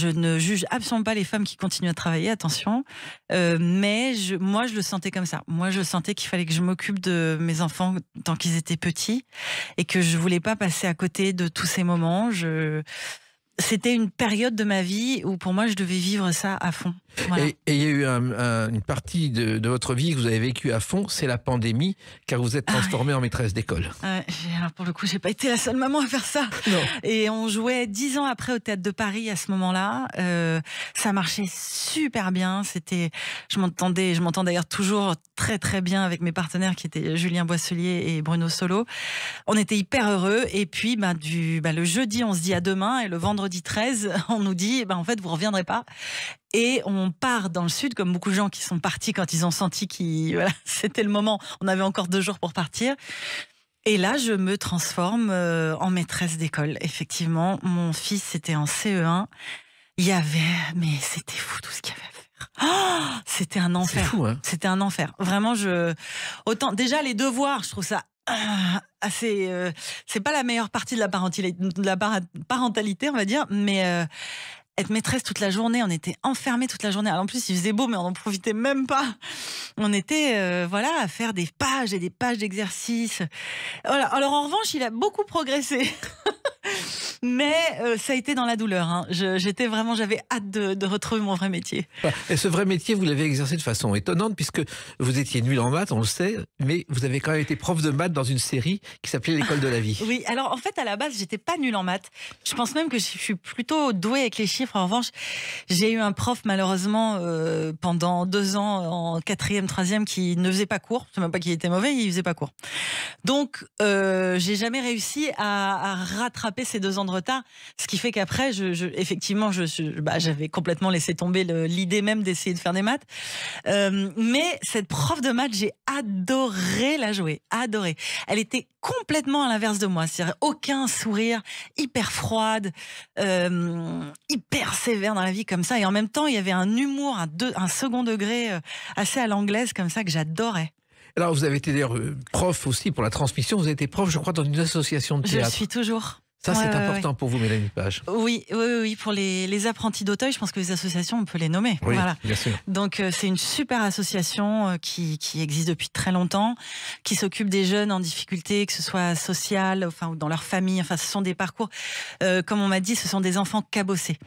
ne juge absolument pas les femmes qui continuent à travailler, attention, mais moi je le sentais comme ça. Moi je sentais qu'il fallait que je m'occupe de mes enfants tant qu'ils étaient petits, et que je voulais pas passer à côté de tous ces moments. C'était une période de ma vie où pour moi je devais vivre ça à fond. Voilà. Et il y a eu une partie de votre vie que vous avez vécue à fond, c'est la pandémie, car vous êtes transformée en maîtresse d'école. Alors pour le coup, j'ai pas été la seule maman à faire ça. Non. Et on jouait 10 ans après au Théâtre de Paris à ce moment-là. Ça marchait super bien. Je m'entends d'ailleurs toujours très très bien avec mes partenaires qui étaient Julien Boisselier et Bruno Solo. On était hyper heureux. Et puis le jeudi, on se dit à demain, et le vendredi, vendredi 13, on nous dit, en fait, vous reviendrez pas. Et on part dans le sud, comme beaucoup de gens qui sont partis quand ils ont senti que voilà, c'était le moment. On avait encore 2 jours pour partir. Et là, je me transforme en maîtresse d'école. Effectivement, mon fils était en CE1. Mais c'était fou tout ce qu'il y avait à faire. Oh, c'était un enfer. C'est fou, hein. C'était un enfer. Vraiment, autant déjà les devoirs, je trouve ça assez. C'est pas la meilleure partie de la parentalité, on va dire, mais être maîtresse toute la journée, on était enfermés toute la journée. Alors en plus, il faisait beau, mais on n'en profitait même pas. On était à faire des pages et des pages d'exercices. Voilà. Alors en revanche, il a beaucoup progressé. Mais ça a été dans la douleur. Hein. J'avais hâte de retrouver mon vrai métier. Et ce vrai métier, vous l'avez exercé de façon étonnante, puisque vous étiez nul en maths, on le sait, mais vous avez quand même été prof de maths dans une série qui s'appelait L'école de la vie. Oui, alors en fait, à la base, j'étais pas nulle en maths. Je pense même que je suis plutôt douée avec les chiffres. En revanche, j'ai eu un prof, malheureusement, pendant 2 ans, en 4e, 3e, qui ne faisait pas cours. Je sais même pas qu'il était mauvais, il faisait pas cours. Donc, j'ai jamais réussi à rattraper ces 2 ans de retard, ce qui fait qu'après, effectivement, j'avais complètement laissé tomber l'idée même d'essayer de faire des maths. Mais cette prof de maths, j'ai adoré la jouer, adoré. Elle était complètement à l'inverse de moi, c'est-à-dire aucun sourire, hyper froide, hyper sévère dans la vie comme ça, et en même temps, il y avait un humour, un second degré assez à l'anglaise comme ça que j'adorais. Alors, vous avez été d'ailleurs prof aussi pour la transmission. Vous avez été prof, je crois, dans une association de théâtre. Je suis toujours. Ça, c'est important pour vous, Mélanie Page. Oui, pour les apprentis d'Auteuil, je pense que les associations, on peut les nommer. Oui, voilà. Bien sûr. Donc, c'est une super association qui existe depuis très longtemps, qui s'occupe des jeunes en difficulté, que ce soit sociale, ou dans leur famille. Enfin, ce sont des parcours, comme on m'a dit, ce sont des enfants cabossés.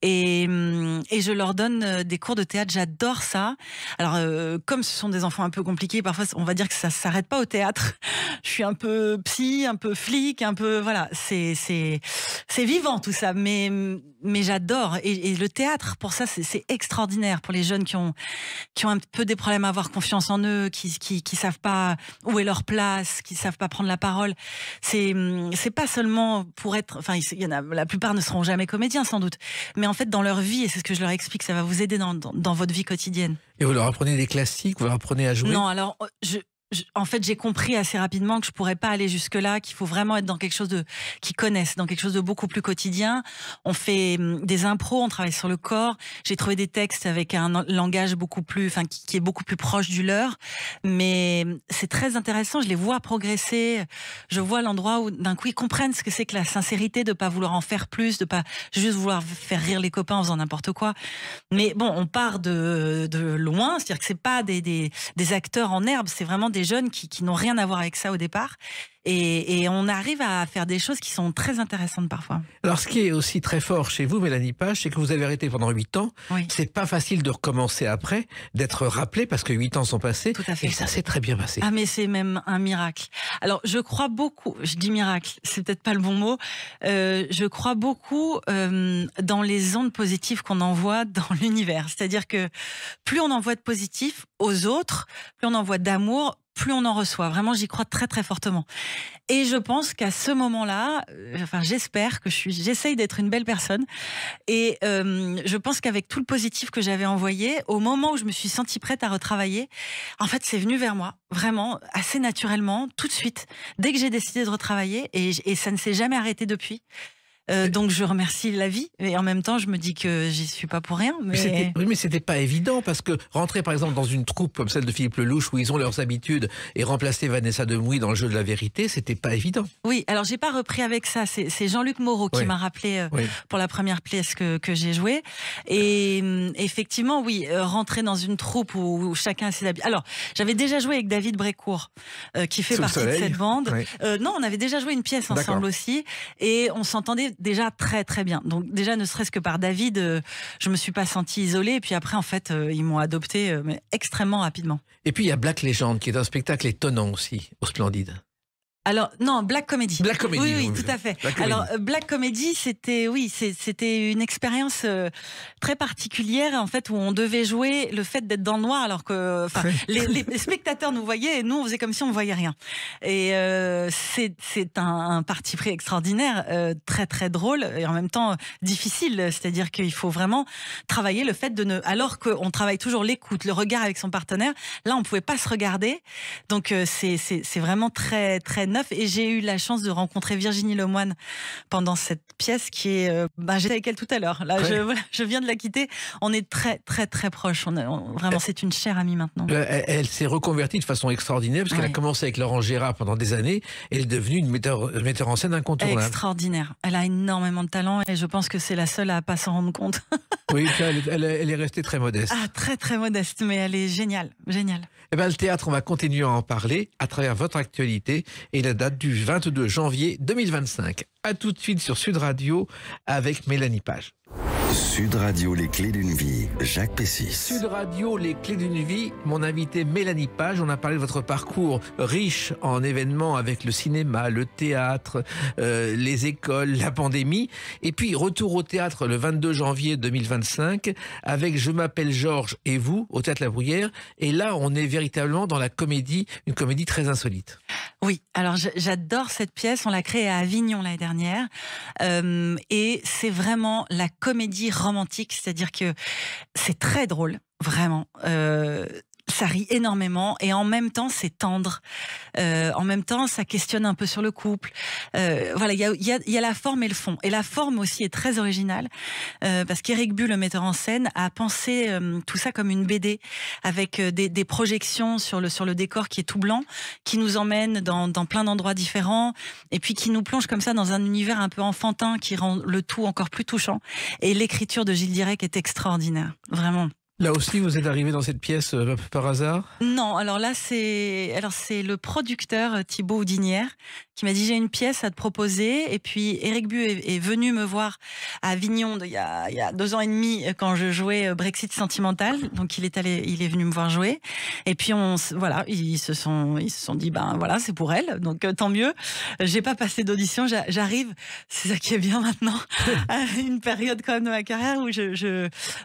Et je leur donne des cours de théâtre. J'adore ça. Alors, comme ce sont des enfants un peu compliqués, parfois, on va dire que ça s'arrête pas au théâtre. Je suis un peu psy, un peu flic, un peu, voilà, c'est vivant tout ça, mais j'adore. Et le théâtre, pour ça, c'est extraordinaire pour les jeunes qui ont un peu des problèmes à avoir confiance en eux, qui savent pas où est leur place, qui savent pas prendre la parole. C'est pas seulement pour être, enfin, il y en a, la plupart ne seront jamais comédiens sans doute, mais en fait dans leur vie, et c'est ce que je leur explique, ça va vous aider dans votre vie quotidienne. Et vous leur apprenez des classiques, vous leur apprenez à jouer? Non, alors en fait, j'ai compris assez rapidement que je pourrais pas aller jusque-là, qu'il faut vraiment être dans quelque chose qu'ils connaissent, dans quelque chose de beaucoup plus quotidien. On fait des impros, on travaille sur le corps. J'ai trouvé des textes avec un langage qui est beaucoup plus proche du leur. Mais c'est très intéressant. Je les vois progresser. Je vois l'endroit où d'un coup ils comprennent ce que c'est que la sincérité, de pas vouloir en faire plus, de pas juste vouloir faire rire les copains en faisant n'importe quoi. Mais bon, on part de loin. C'est-à-dire que c'est pas des acteurs en herbe, c'est vraiment des jeunes qui n'ont rien à voir avec ça au départ. Et on arrive à faire des choses qui sont très intéressantes parfois. Alors, ce qui est aussi très fort chez vous, Mélanie Page, c'est que vous avez arrêté pendant 8 ans. Oui. C'est pas facile de recommencer après, d'être rappelé, parce que 8 ans sont passés. Tout à fait. Et ça s'est très bien passé. Ah, mais c'est même un miracle. Alors, je crois beaucoup, je dis miracle, c'est peut-être pas le bon mot, je crois beaucoup dans les ondes positives qu'on envoie dans l'univers. C'est-à-dire que plus on envoie de positif aux autres, plus on envoie d'amour, plus on en reçoit. Vraiment, j'y crois très très fortement. Et je pense qu'à ce moment-là, j'espère que j'essaye d'être une belle personne. Et je pense qu'avec tout le positif que j'avais envoyé, au moment où je me suis sentie prête à retravailler, en fait, c'est venu vers moi, vraiment, assez naturellement, tout de suite, dès que j'ai décidé de retravailler, et ça ne s'est jamais arrêté depuis. Donc je remercie la vie, et en même temps je me dis que j'y suis pas pour rien. Mais c'était pas évident, parce que rentrer par exemple dans une troupe comme celle de Philippe Lelouch, où ils ont leurs habitudes, et remplacer Vanessa Demouy dans le jeu de la vérité, c'était pas évident. Oui, alors j'ai pas repris avec ça, c'est Jean-Luc Moreau qui m'a rappelé pour la première pièce que j'ai jouée. Et effectivement, oui, rentrer dans une troupe où chacun a ses habitudes. Alors j'avais déjà joué avec David Brécourt, qui fait partie de cette bande. Non, on avait déjà joué une pièce ensemble aussi, et on s'entendait déjà très très bien. Donc déjà, ne serait-ce que par David, je me suis pas sentie isolée, et puis après en fait ils m'ont adoptée mais extrêmement rapidement. Et puis il y a Black Legend, qui est un spectacle étonnant aussi, au Splendide. Alors non, Black Comedy. Black Comedy. Oui, tout à fait. Alors Black Comedy, c'était une expérience très particulière en fait où on devait jouer le fait d'être dans le noir alors que les spectateurs nous voyaient et nous on faisait comme si on voyait rien. Et c'est un parti pris extraordinaire, très très drôle et en même temps difficile. C'est-à-dire qu'il faut vraiment travailler le fait de alors qu'on travaille toujours l'écoute, le regard avec son partenaire. Là, on pouvait pas se regarder. Donc c'est vraiment très très neuf. Et j'ai eu la chance de rencontrer Virginie Lemoine pendant cette pièce qui est... j'étais avec elle tout à l'heure. Là, je viens de la quitter. On est très, très, très proches. Vraiment, c'est une chère amie maintenant. Elle s'est reconvertie de façon extraordinaire parce qu'elle a commencé avec Laurent Gérard pendant des années et elle est devenue une metteur en scène incontournable. Extraordinaire. Elle a énormément de talent et je pense que c'est la seule à pas s'en rendre compte. Oui, elle est restée très modeste. Ah, très, très modeste, mais elle est géniale. Géniale. Eh bien, le théâtre, on va continuer à en parler à travers votre actualité et la date du 22 janvier 2025. À tout de suite sur Sud Radio avec Mélanie Page. Sud Radio, les clés d'une vie, Jacques Pessis. Sud Radio, les clés d'une vie, mon invité Mélanie Page. On a parlé de votre parcours riche en événements avec le cinéma, le théâtre, les écoles, la pandémie. Et puis, retour au théâtre le 22 janvier 2025 avec Je m'appelle Georges et vous, au Théâtre La Bruyère. Et là, on est véritablement dans la comédie, une comédie très insolite. Oui, alors j'adore cette pièce. On l'a créée à Avignon l'année dernière. Et c'est vraiment la comédie romantique, c'est-à-dire que c'est très drôle, vraiment. Ça rit énormément et en même temps c'est tendre. En même temps ça questionne un peu sur le couple. Voilà, il y a la forme et le fond. Et la forme aussi est très originale parce qu'Éric Bu, le metteur en scène, a pensé tout ça comme une BD avec des projections sur le décor qui est tout blanc, qui nous emmène dans plein d'endroits différents et puis qui nous plonge comme ça dans un univers un peu enfantin qui rend le tout encore plus touchant. Et l'écriture de Gilles Direct est extraordinaire, vraiment. Là aussi, vous êtes arrivé dans cette pièce par hasard? Non, alors là, c'est le producteur Thibaut Houdinière qui m'a dit j'ai une pièce à te proposer. Et puis Éric Bu est venu me voir à Avignon il y a 2 ans et demi quand je jouais Brexit Sentimental. Donc il est venu me voir jouer. Et puis ils se sont dit voilà, c'est pour elle. Donc tant mieux. J'ai pas passé d'audition. J'arrive, c'est ça qui est bien maintenant, à une période quand même de ma carrière où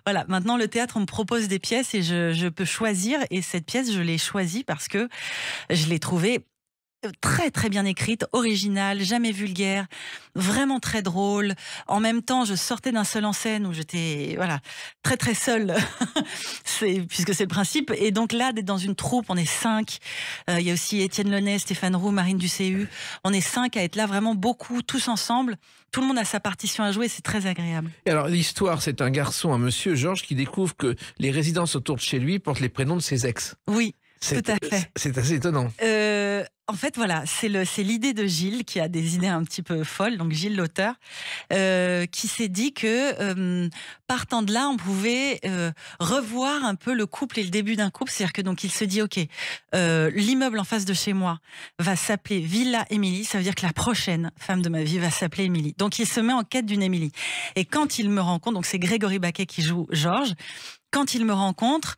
voilà, maintenant le théâtre on me propose des pièces et je peux choisir. Et cette pièce, je l'ai choisie parce que je l'ai trouvée très très bien écrite, originale, jamais vulgaire, vraiment très drôle. En même temps, je sortais d'un seul en scène où j'étais très très seule, puisque c'est le principe. Et donc là, d'être dans une troupe, on est 5. Il y a aussi Étienne Lenay, Stéphane Roux, Marine Ducéhu. On est 5 à être là vraiment beaucoup, tous ensemble. Tout le monde a sa partition à jouer, c'est très agréable. Et alors l'histoire, c'est un garçon, un monsieur Georges, qui découvre que les résidences autour de chez lui portent les prénoms de ses ex. Oui. Tout à fait. C'est assez étonnant. En fait, voilà, c'est l'idée de Gilles qui a des idées un petit peu folles. Donc Gilles, l'auteur, qui s'est dit que partant de là, on pouvait revoir un peu le couple et le début d'un couple. C'est-à-dire que donc il se dit, ok, l'immeuble en face de chez moi va s'appeler Villa Émilie. Ça veut dire que la prochaine femme de ma vie va s'appeler Émilie. Donc il se met en quête d'une Émilie. Et quand il me rencontre, donc c'est Grégory Baquet qui joue Georges. Quand il me rencontre,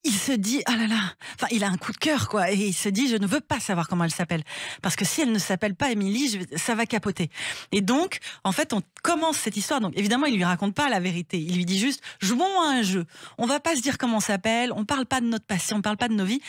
il se dit, ah là là, enfin, il a un coup de cœur, quoi. Et il se dit, je ne veux pas savoir comment elle s'appelle. Parce que si elle ne s'appelle pas Émilie, ça va capoter. Et donc, en fait, on commence cette histoire. Donc, évidemment, il lui raconte pas la vérité. Il lui dit juste, jouons à un jeu. On va pas se dire comment on s'appelle. On parle pas de notre passion. On parle pas de nos vies.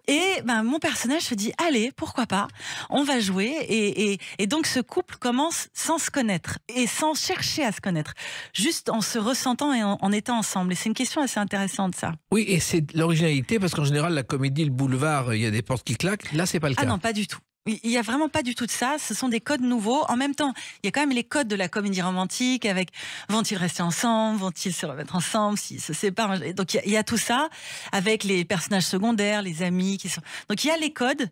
Et mon personnage se dit, allez, pourquoi pas, on va jouer. Et donc ce couple commence sans se connaître et sans chercher à se connaître, juste en se ressentant et en étant ensemble. Et c'est une question assez intéressante, ça. Oui, et c'est l'originalité, parce qu'en général, la comédie, le boulevard, il y a des portes qui claquent. Là, c'est pas le cas. Ah non, pas du tout. Il n'y a vraiment pas du tout de ça. Ce sont des codes nouveaux. En même temps, il y a quand même les codes de la comédie romantique avec vont-ils rester ensemble, vont-ils se remettre ensemble, s'ils se séparent. Donc il y a tout ça avec les personnages secondaires, les amis qui sont. Donc il y a les codes,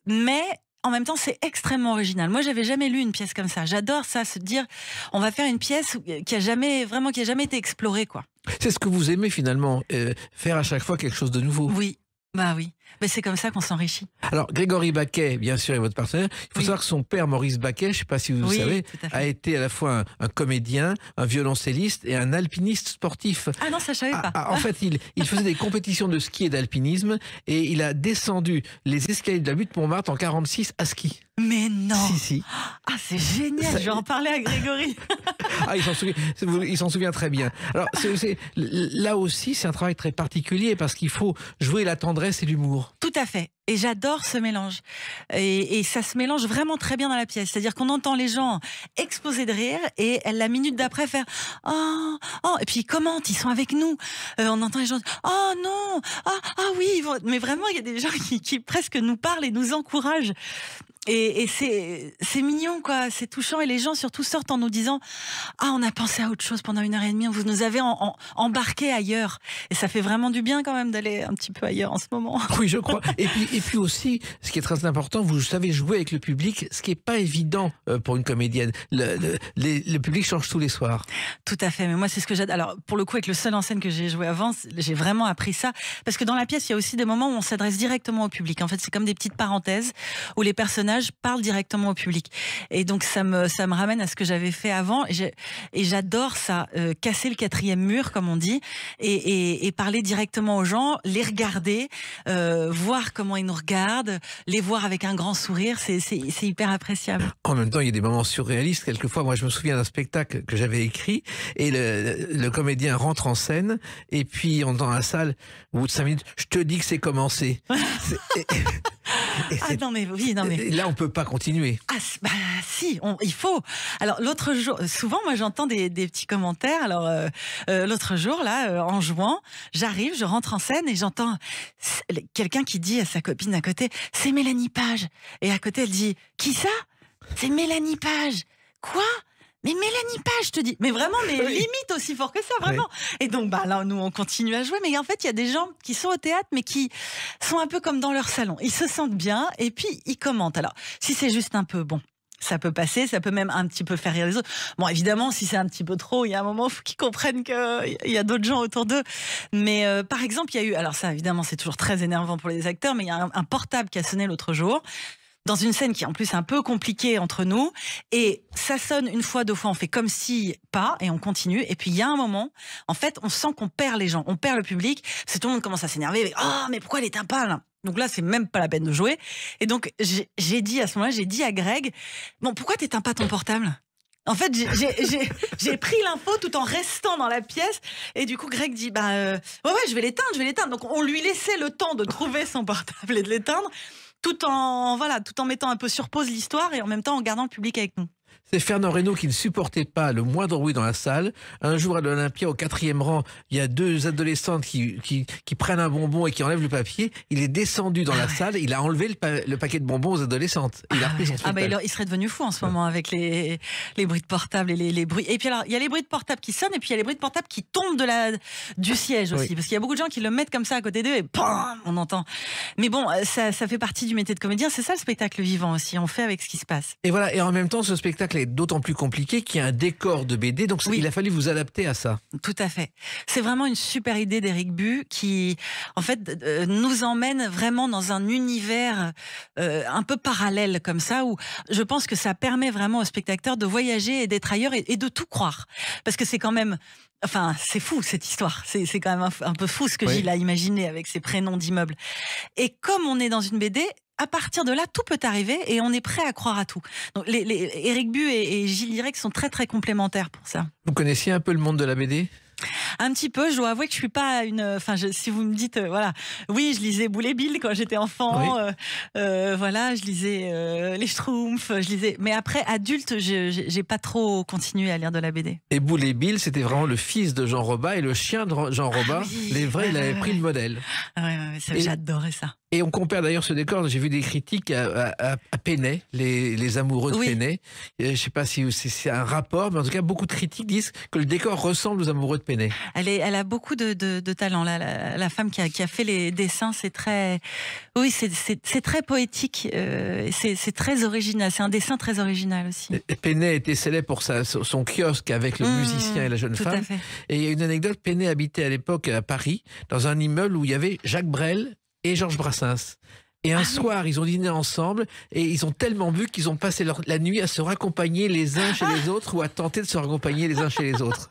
mais en même temps, c'est extrêmement original. Moi, j'avais jamais lu une pièce comme ça. J'adore ça, se dire, on va faire une pièce qui a jamais été explorée, quoi. C'est ce que vous aimez finalement, faire à chaque fois quelque chose de nouveau. Oui. Bah oui. Mais c'est comme ça qu'on s'enrichit. Alors, Grégory Baquet, bien sûr, est votre partenaire. Il faut savoir que son père, Maurice Baquet, je ne sais pas si vous savez, a été à la fois un comédien, un violoncelliste et un alpiniste sportif. Ah non, ça je savais pas. En fait, il faisait des compétitions de ski et d'alpinisme et il a descendu les escaliers de la butte Montmartre en 46 à ski. Mais non. Si. Ah, c'est génial, je vais en parler à Grégory. Il s'en souvient très bien. Alors, là aussi, c'est un travail très particulier parce qu'il faut jouer la tendresse et l'humour. Tout à fait. Et j'adore ce mélange. Et ça se mélange vraiment très bien dans la pièce. C'est-à-dire qu'on entend les gens exploser de rire et la minute d'après faire « Oh, oh !» Et puis ils commentent, ils sont avec nous. On entend les gens « Oh non, ah oui !» Mais vraiment, il y a des gens qui presque nous parlent et nous encouragent. Et c'est mignon, quoi. C'est touchant. Et les gens, surtout, sortent en nous disant « Ah, on a pensé à autre chose pendant 1h30. Vous nous avez embarqués ailleurs. » Et ça fait vraiment du bien, quand même, d'aller un petit peu ailleurs en ce moment. Oui, je crois. Et puis aussi, ce qui est très important, vous savez jouer avec le public, ce qui n'est pas évident pour une comédienne. Le public change tous les soirs. Tout à fait. Mais moi, c'est ce que j'adore. Alors, pour le coup, avec le seul en scène que j'ai joué avant, j'ai vraiment appris ça. Parce que dans la pièce, il y a aussi des moments où on s'adresse directement au public. En fait, c'est comme des petites parenthèses où les personnages parlent directement au public. Et donc, ça me ramène à ce que j'avais fait avant. Et j'adore ça, casser le 4e mur, comme on dit, et parler directement aux gens, les regarder, voir comment ils nous regardent, les voir avec un grand sourire. C'est hyper appréciable. En même temps, il y a des moments surréalistes. Quelquefois, moi, je me souviens d'un spectacle que j'avais écrit et le comédien rentre en scène et puis on est dans la salle, au bout de 5 minutes, je te dis que c'est commencé. Non mais là on peut pas continuer. Si, il faut. Alors l'autre jour, souvent moi j'entends des petits commentaires. Alors l'autre jour là, en jouant, j'arrive, je rentre en scène et j'entends quelqu'un qui dit à sa copine à côté, c'est Mélanie Page. Et à côté elle dit, qui ça? C'est Mélanie Page. Quoi? Mais Mélanie Page, je te dis. Mais vraiment, limite aussi fort que ça, vraiment. Oui. Et donc, là, nous, on continue à jouer. Mais en fait, il y a des gens qui sont au théâtre, mais qui sont un peu comme dans leur salon. Ils se sentent bien et puis ils commentent. Alors, si c'est juste un peu, bon, ça peut passer, ça peut même un petit peu faire rire les autres. Bon, évidemment, si c'est un petit peu trop, il y a un moment où il faut qu'ils comprennent qu'il y a d'autres gens autour d'eux. Mais par exemple, il y a eu, alors ça, évidemment, c'est toujours très énervant pour les acteurs, mais il y a un portable qui a sonné l'autre jour, dans une scène qui est en plus un peu compliquée entre nous, et ça sonne une fois, 2 fois, on fait comme si pas, et on continue, et puis il y a un moment, en fait, on sent qu'on perd les gens, on perd le public, parce que tout le monde commence à s'énerver, mais pourquoi elle éteint pas là? Donc là, c'est même pas la peine de jouer. Et donc, j'ai dit à ce moment-là, j'ai dit à Greg, bon, pourquoi t'éteins pas ton portable? En fait, j'ai pris l'info tout en restant dans la pièce. Et du coup, Greg dit, ouais, je vais l'éteindre. Donc, on lui laissait le temps de trouver son portable et de l'éteindre, tout en mettant un peu sur pause l'histoire et en même temps en gardant le public avec nous. C'est Fernand Reynaud qui ne supportait pas le moindre bruit dans la salle. Un jour à l'Olympia, au 4e rang, il y a 2 adolescentes qui prennent un bonbon et qui enlèvent le papier. Il est descendu dans la salle, il a enlevé le paquet de bonbons aux adolescentes. Il a repris son spectacle. Il serait devenu fou en ce moment avec les bruits de portable et les bruits. Et puis alors, il y a les bruits de portable qui sonnent et puis il y a les bruits de portable qui tombent du siège aussi. Oui. Parce qu'il y a beaucoup de gens qui le mettent comme ça à côté d'eux et bam, on entend. Mais bon, ça fait partie du métier de comédien. C'est ça le spectacle vivant aussi. On fait avec ce qui se passe. Et voilà. Et en même temps, ce spectacle est d'autant plus compliqué qu'il y a un décor de BD, donc il a fallu vous adapter à ça. Tout à fait. C'est vraiment une super idée d'Éric Bu qui, en fait, nous emmène vraiment dans un univers un peu parallèle comme ça, où je pense que ça permet vraiment aux spectateurs de voyager et d'être ailleurs et de tout croire. Parce que c'est quand même... Enfin, c'est fou cette histoire. C'est quand même un peu fou ce que Gilles a imaginé avec ses prénoms d'immeubles. Et comme on est dans une BD... à partir de là, tout peut arriver et on est prêt à croire à tout. Donc, Éric Bu et Gilles Lirec sont très très complémentaires pour ça. Vous connaissiez un peu le monde de la BD ? Un petit peu, je dois avouer que je suis pas une... Enfin, si vous me dites, voilà, oui, je lisais Boule et Bill quand j'étais enfant, oui. Voilà, je lisais les Schtroumpfs, je lisais... Mais après, adulte, j'ai pas trop continué à lire de la BD. Et Boule et Bill, c'était vraiment le fils de Jean Robat et le chien de Jean Robat. Oui, les vrais, il avait pris le modèle. J'adorais ça. Et on compare d'ailleurs ce décor, j'ai vu des critiques à Penney, les amoureux de Penney. Je ne sais pas si c'est un rapport, mais en tout cas, beaucoup de critiques disent que le décor ressemble aux amoureux de Penney. Elle a beaucoup de talent. La femme qui a fait les dessins, c'est très... Oui, c'est très poétique, c'est très original. C'est un dessin très original aussi. Penney était célèbre pour son kiosque avec le musicien et la jeune femme. Et il y a une anecdote, Penney habitait à l'époque à Paris, dans un immeuble où il y avait Jacques Brel et Georges Brassens. Et un soir, ils ont dîné ensemble et ils ont tellement bu qu'ils ont passé la nuit à se raccompagner les uns chez les autres ou à tenter de se raccompagner les uns chez les autres.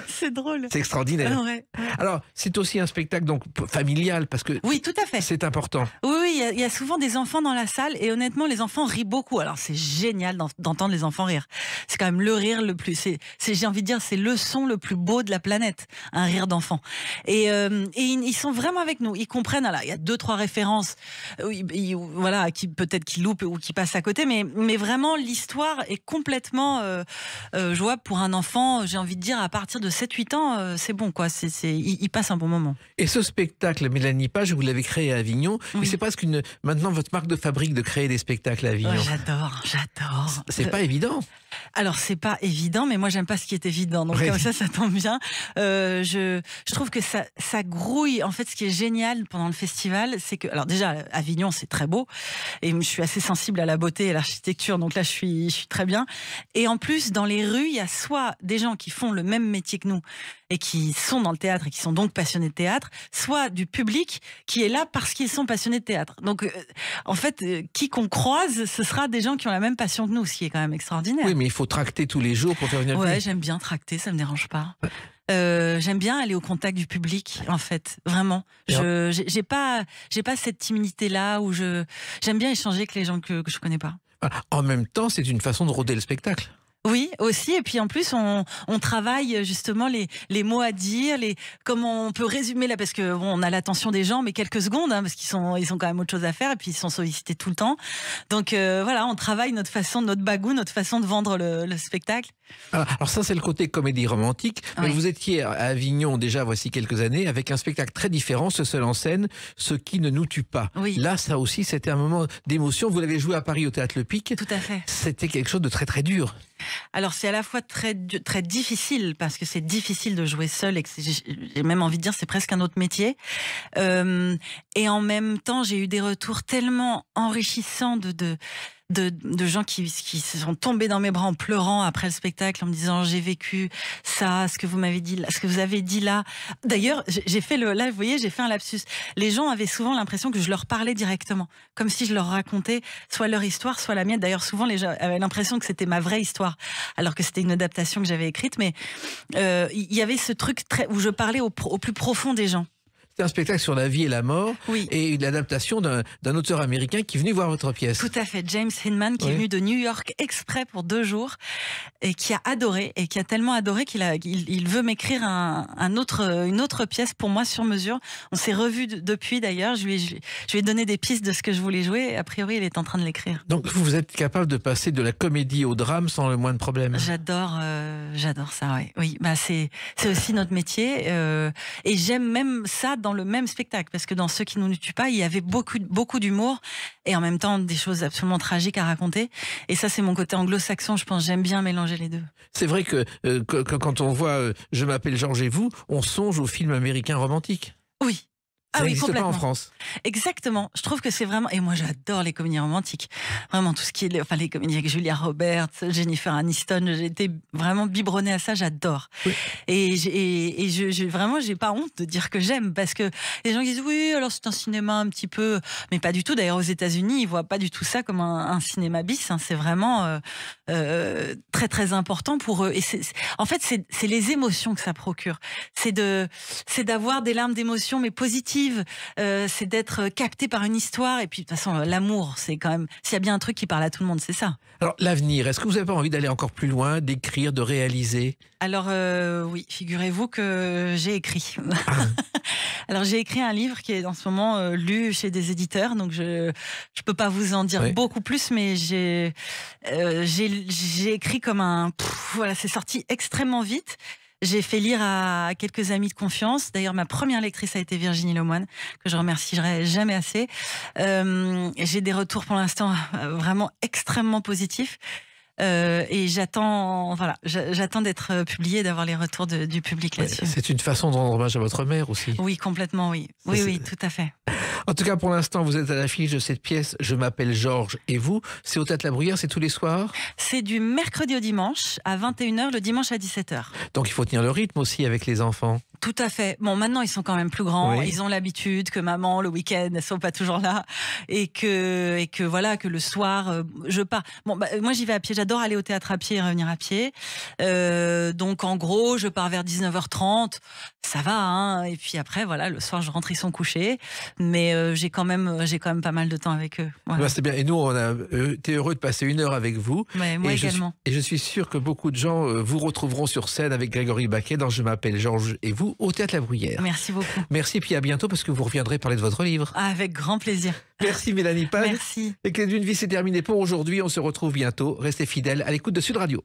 C'est drôle. C'est extraordinaire. Ah ouais. Alors, c'est aussi un spectacle donc familial parce que Oui, tout à fait. c'est important. Oui, il y a souvent des enfants dans la salle et honnêtement, les enfants rient beaucoup. Alors, c'est génial d'entendre les enfants rire. C'est quand même le rire le plus. J'ai envie de dire, c'est le son le plus beau de la planète, un rire d'enfant. Et ils sont vraiment avec nous. Ils comprennent. Alors, il y a 2-3 références, voilà, qui peut-être qu'ils loupent ou qui passent à côté, mais vraiment l'histoire est complètement jouable pour un enfant. J'ai envie de dire, à partir de 7-8 ans, c'est bon, quoi. Il passe un bon moment. Et ce spectacle, Mélanie Page, vous l'avez créé à Avignon, mais c'est presque maintenant votre marque de fabrique de créer des spectacles à Avignon. Ouais, j'adore. C'est pas évident. Alors, c'est pas évident, mais moi, j'aime pas ce qui est évident. Donc, comme ça tombe bien. Je trouve que ça grouille. En fait, ce qui est génial pendant le festival, c'est que, alors déjà, Avignon, c'est très beau. Et je suis assez sensible à la beauté et à l'architecture. Donc là, je suis très bien. Et en plus, dans les rues, il y a soit des gens qui font le même métier que nous et qui sont dans le théâtre et qui sont donc passionnés de théâtre, soit du public qui est là parce qu'ils sont passionnés de théâtre. Donc, en fait, qui qu'on croise, ce sera des gens qui ont la même passion que nous, ce qui est quand même extraordinaire. Oui, mais il faut tracter tous les jours pour faire venir le public. Ouais, j'aime bien tracter, ça me dérange pas. J'aime bien aller au contact du public, en fait, vraiment. J'ai pas cette timidité-là où j'aime bien échanger avec les gens que je connais pas. En même temps, c'est une façon de rôder le spectacle. Oui, aussi. Et puis en plus, on travaille justement les mots à dire, comment on peut résumer là, parce que on a l'attention des gens, mais quelques secondes, hein, parce qu'ils ont quand même autre chose à faire et puis ils sont sollicités tout le temps. Donc voilà, on travaille notre bagou, notre façon de vendre le spectacle. Alors ça, c'est le côté comédie romantique. Mais vous étiez à Avignon déjà voici quelques années avec un spectacle très différent, ce seul en scène, Ce qui ne nous tue pas. Oui. Là, ça aussi, c'était un moment d'émotion. Vous l'avez joué à Paris au Théâtre Le Pic. Tout à fait. C'était quelque chose de très très dur. Alors c'est à la fois très difficile parce que c'est difficile de jouer seul et que j'ai même envie de dire c'est presque un autre métier. Et en même temps j'ai eu des retours tellement enrichissants de gens qui se sont tombés dans mes bras en pleurant après le spectacle en me disant j'ai vécu ça, ce que vous m'avez dit, ce que vous avez dit là. D'ailleurs, j'ai fait là, vous voyez, j'ai fait un lapsus. Les gens avaient souvent l'impression que je leur parlais directement, comme si je leur racontais soit leur histoire, soit la mienne. D'ailleurs, souvent les gens avaient l'impression que c'était ma vraie histoire, alors que c'était une adaptation que j'avais écrite. Mais il y avait ce truc où je parlais au plus profond des gens. C'est un spectacle sur la vie et la mort, et l'adaptation d'un auteur américain qui est venu voir votre pièce. Tout à fait, James Hinman, qui est venu de New York exprès pour 2 jours, et qui a adoré, et qui a tellement adoré qu'il veut m'écrire une autre pièce pour moi sur mesure. On s'est revus depuis d'ailleurs, je lui ai donné des pistes de ce que je voulais jouer, et a priori il est en train de l'écrire. Donc vous êtes capable de passer de la comédie au drame sans le moindre problème. J'adore ça, oui. Bah c'est aussi notre métier, et j'aime même ça dans le même spectacle, parce que dans Ceux qui ne nous tuent pas, il y avait beaucoup d'humour et en même temps des choses absolument tragiques à raconter. Et ça, c'est mon côté anglo-saxon, je pense. J'aime bien mélanger les deux. C'est vrai que quand on voit Je m'appelle Georges et vous, on songe au film américain romantique. Oui. Ça n'existe pas en France. Exactement. Je trouve que c'est vraiment... Et moi, j'adore les comédies romantiques. Vraiment, tout ce qui est... Enfin, les comédies avec Julia Roberts, Jennifer Aniston, j'ai été vraiment biberonnée à ça, j'adore. Oui. Et vraiment, j'ai pas honte de dire que j'aime, parce que les gens disent, oui, alors c'est un cinéma un petit peu... Mais pas du tout. D'ailleurs, aux États-Unis, ils voient pas du tout ça comme un cinéma bis. Hein. C'est vraiment très, très important pour eux. Et en fait, c'est les émotions que ça procure. C'est d'avoir des larmes d'émotion, mais positives. C'est d'être capté par une histoire. Et puis de toute façon, l'amour, c'est quand même, s'il y a bien un truc qui parle à tout le monde, c'est ça. Alors l'avenir, est-ce que vous n'avez pas envie d'aller encore plus loin, d'écrire, de réaliser? Alors oui, figurez-vous que j'ai écrit. Alors j'ai écrit un livre qui est en ce moment lu chez des éditeurs, donc je peux pas vous en dire beaucoup plus, mais j'ai écrit comme voilà, c'est sorti extrêmement vite. J'ai fait lire à quelques amis de confiance. D'ailleurs, ma première lectrice a été Virginie Lemoine, que je remercierai jamais assez. J'ai des retours pour l'instant vraiment extrêmement positifs. Et j'attends d'être publiée, d'avoir les retours du public là-dessus. C'est une façon de rendre hommage à votre mère aussi. Oui, complètement, oui. Oui, tout à fait. En tout cas, pour l'instant, vous êtes à l'affiche de cette pièce Je m'appelle Georges et vous. C'est au Théâtre La Bruyère, c'est tous les soirs? C'est du mercredi au dimanche à 21h, le dimanche à 17h. Donc il faut tenir le rythme aussi avec les enfants. Tout à fait. Bon, maintenant, ils sont quand même plus grands. Oui. Ils ont l'habitude que maman, le week-end, elles sont pas toujours là. Et que voilà, que le soir, je pars. Bon, moi, j'y vais à pied. J'adore aller au théâtre à pied et revenir à pied. Donc, en gros, je pars vers 19h30. Ça va, hein. Et puis après, voilà, le soir, je rentre, ils sont couchés. Mais j'ai quand même pas mal de temps avec eux. Voilà. Bah, c'est bien. Et nous, on a été heureux de passer 1 heure avec vous. Ouais, moi également. Et je suis sûr que beaucoup de gens vous retrouveront sur scène avec Grégory Baquet dans Je m'appelle Georges et vous au Théâtre La Bruyère. Merci beaucoup. Merci, puis à bientôt parce que vous reviendrez parler de votre livre. Avec grand plaisir. Merci Mélanie Page. Merci. Les Clés d'une vie, c'est terminé pour aujourd'hui. On se retrouve bientôt. Restez fidèles à l'écoute de Sud Radio.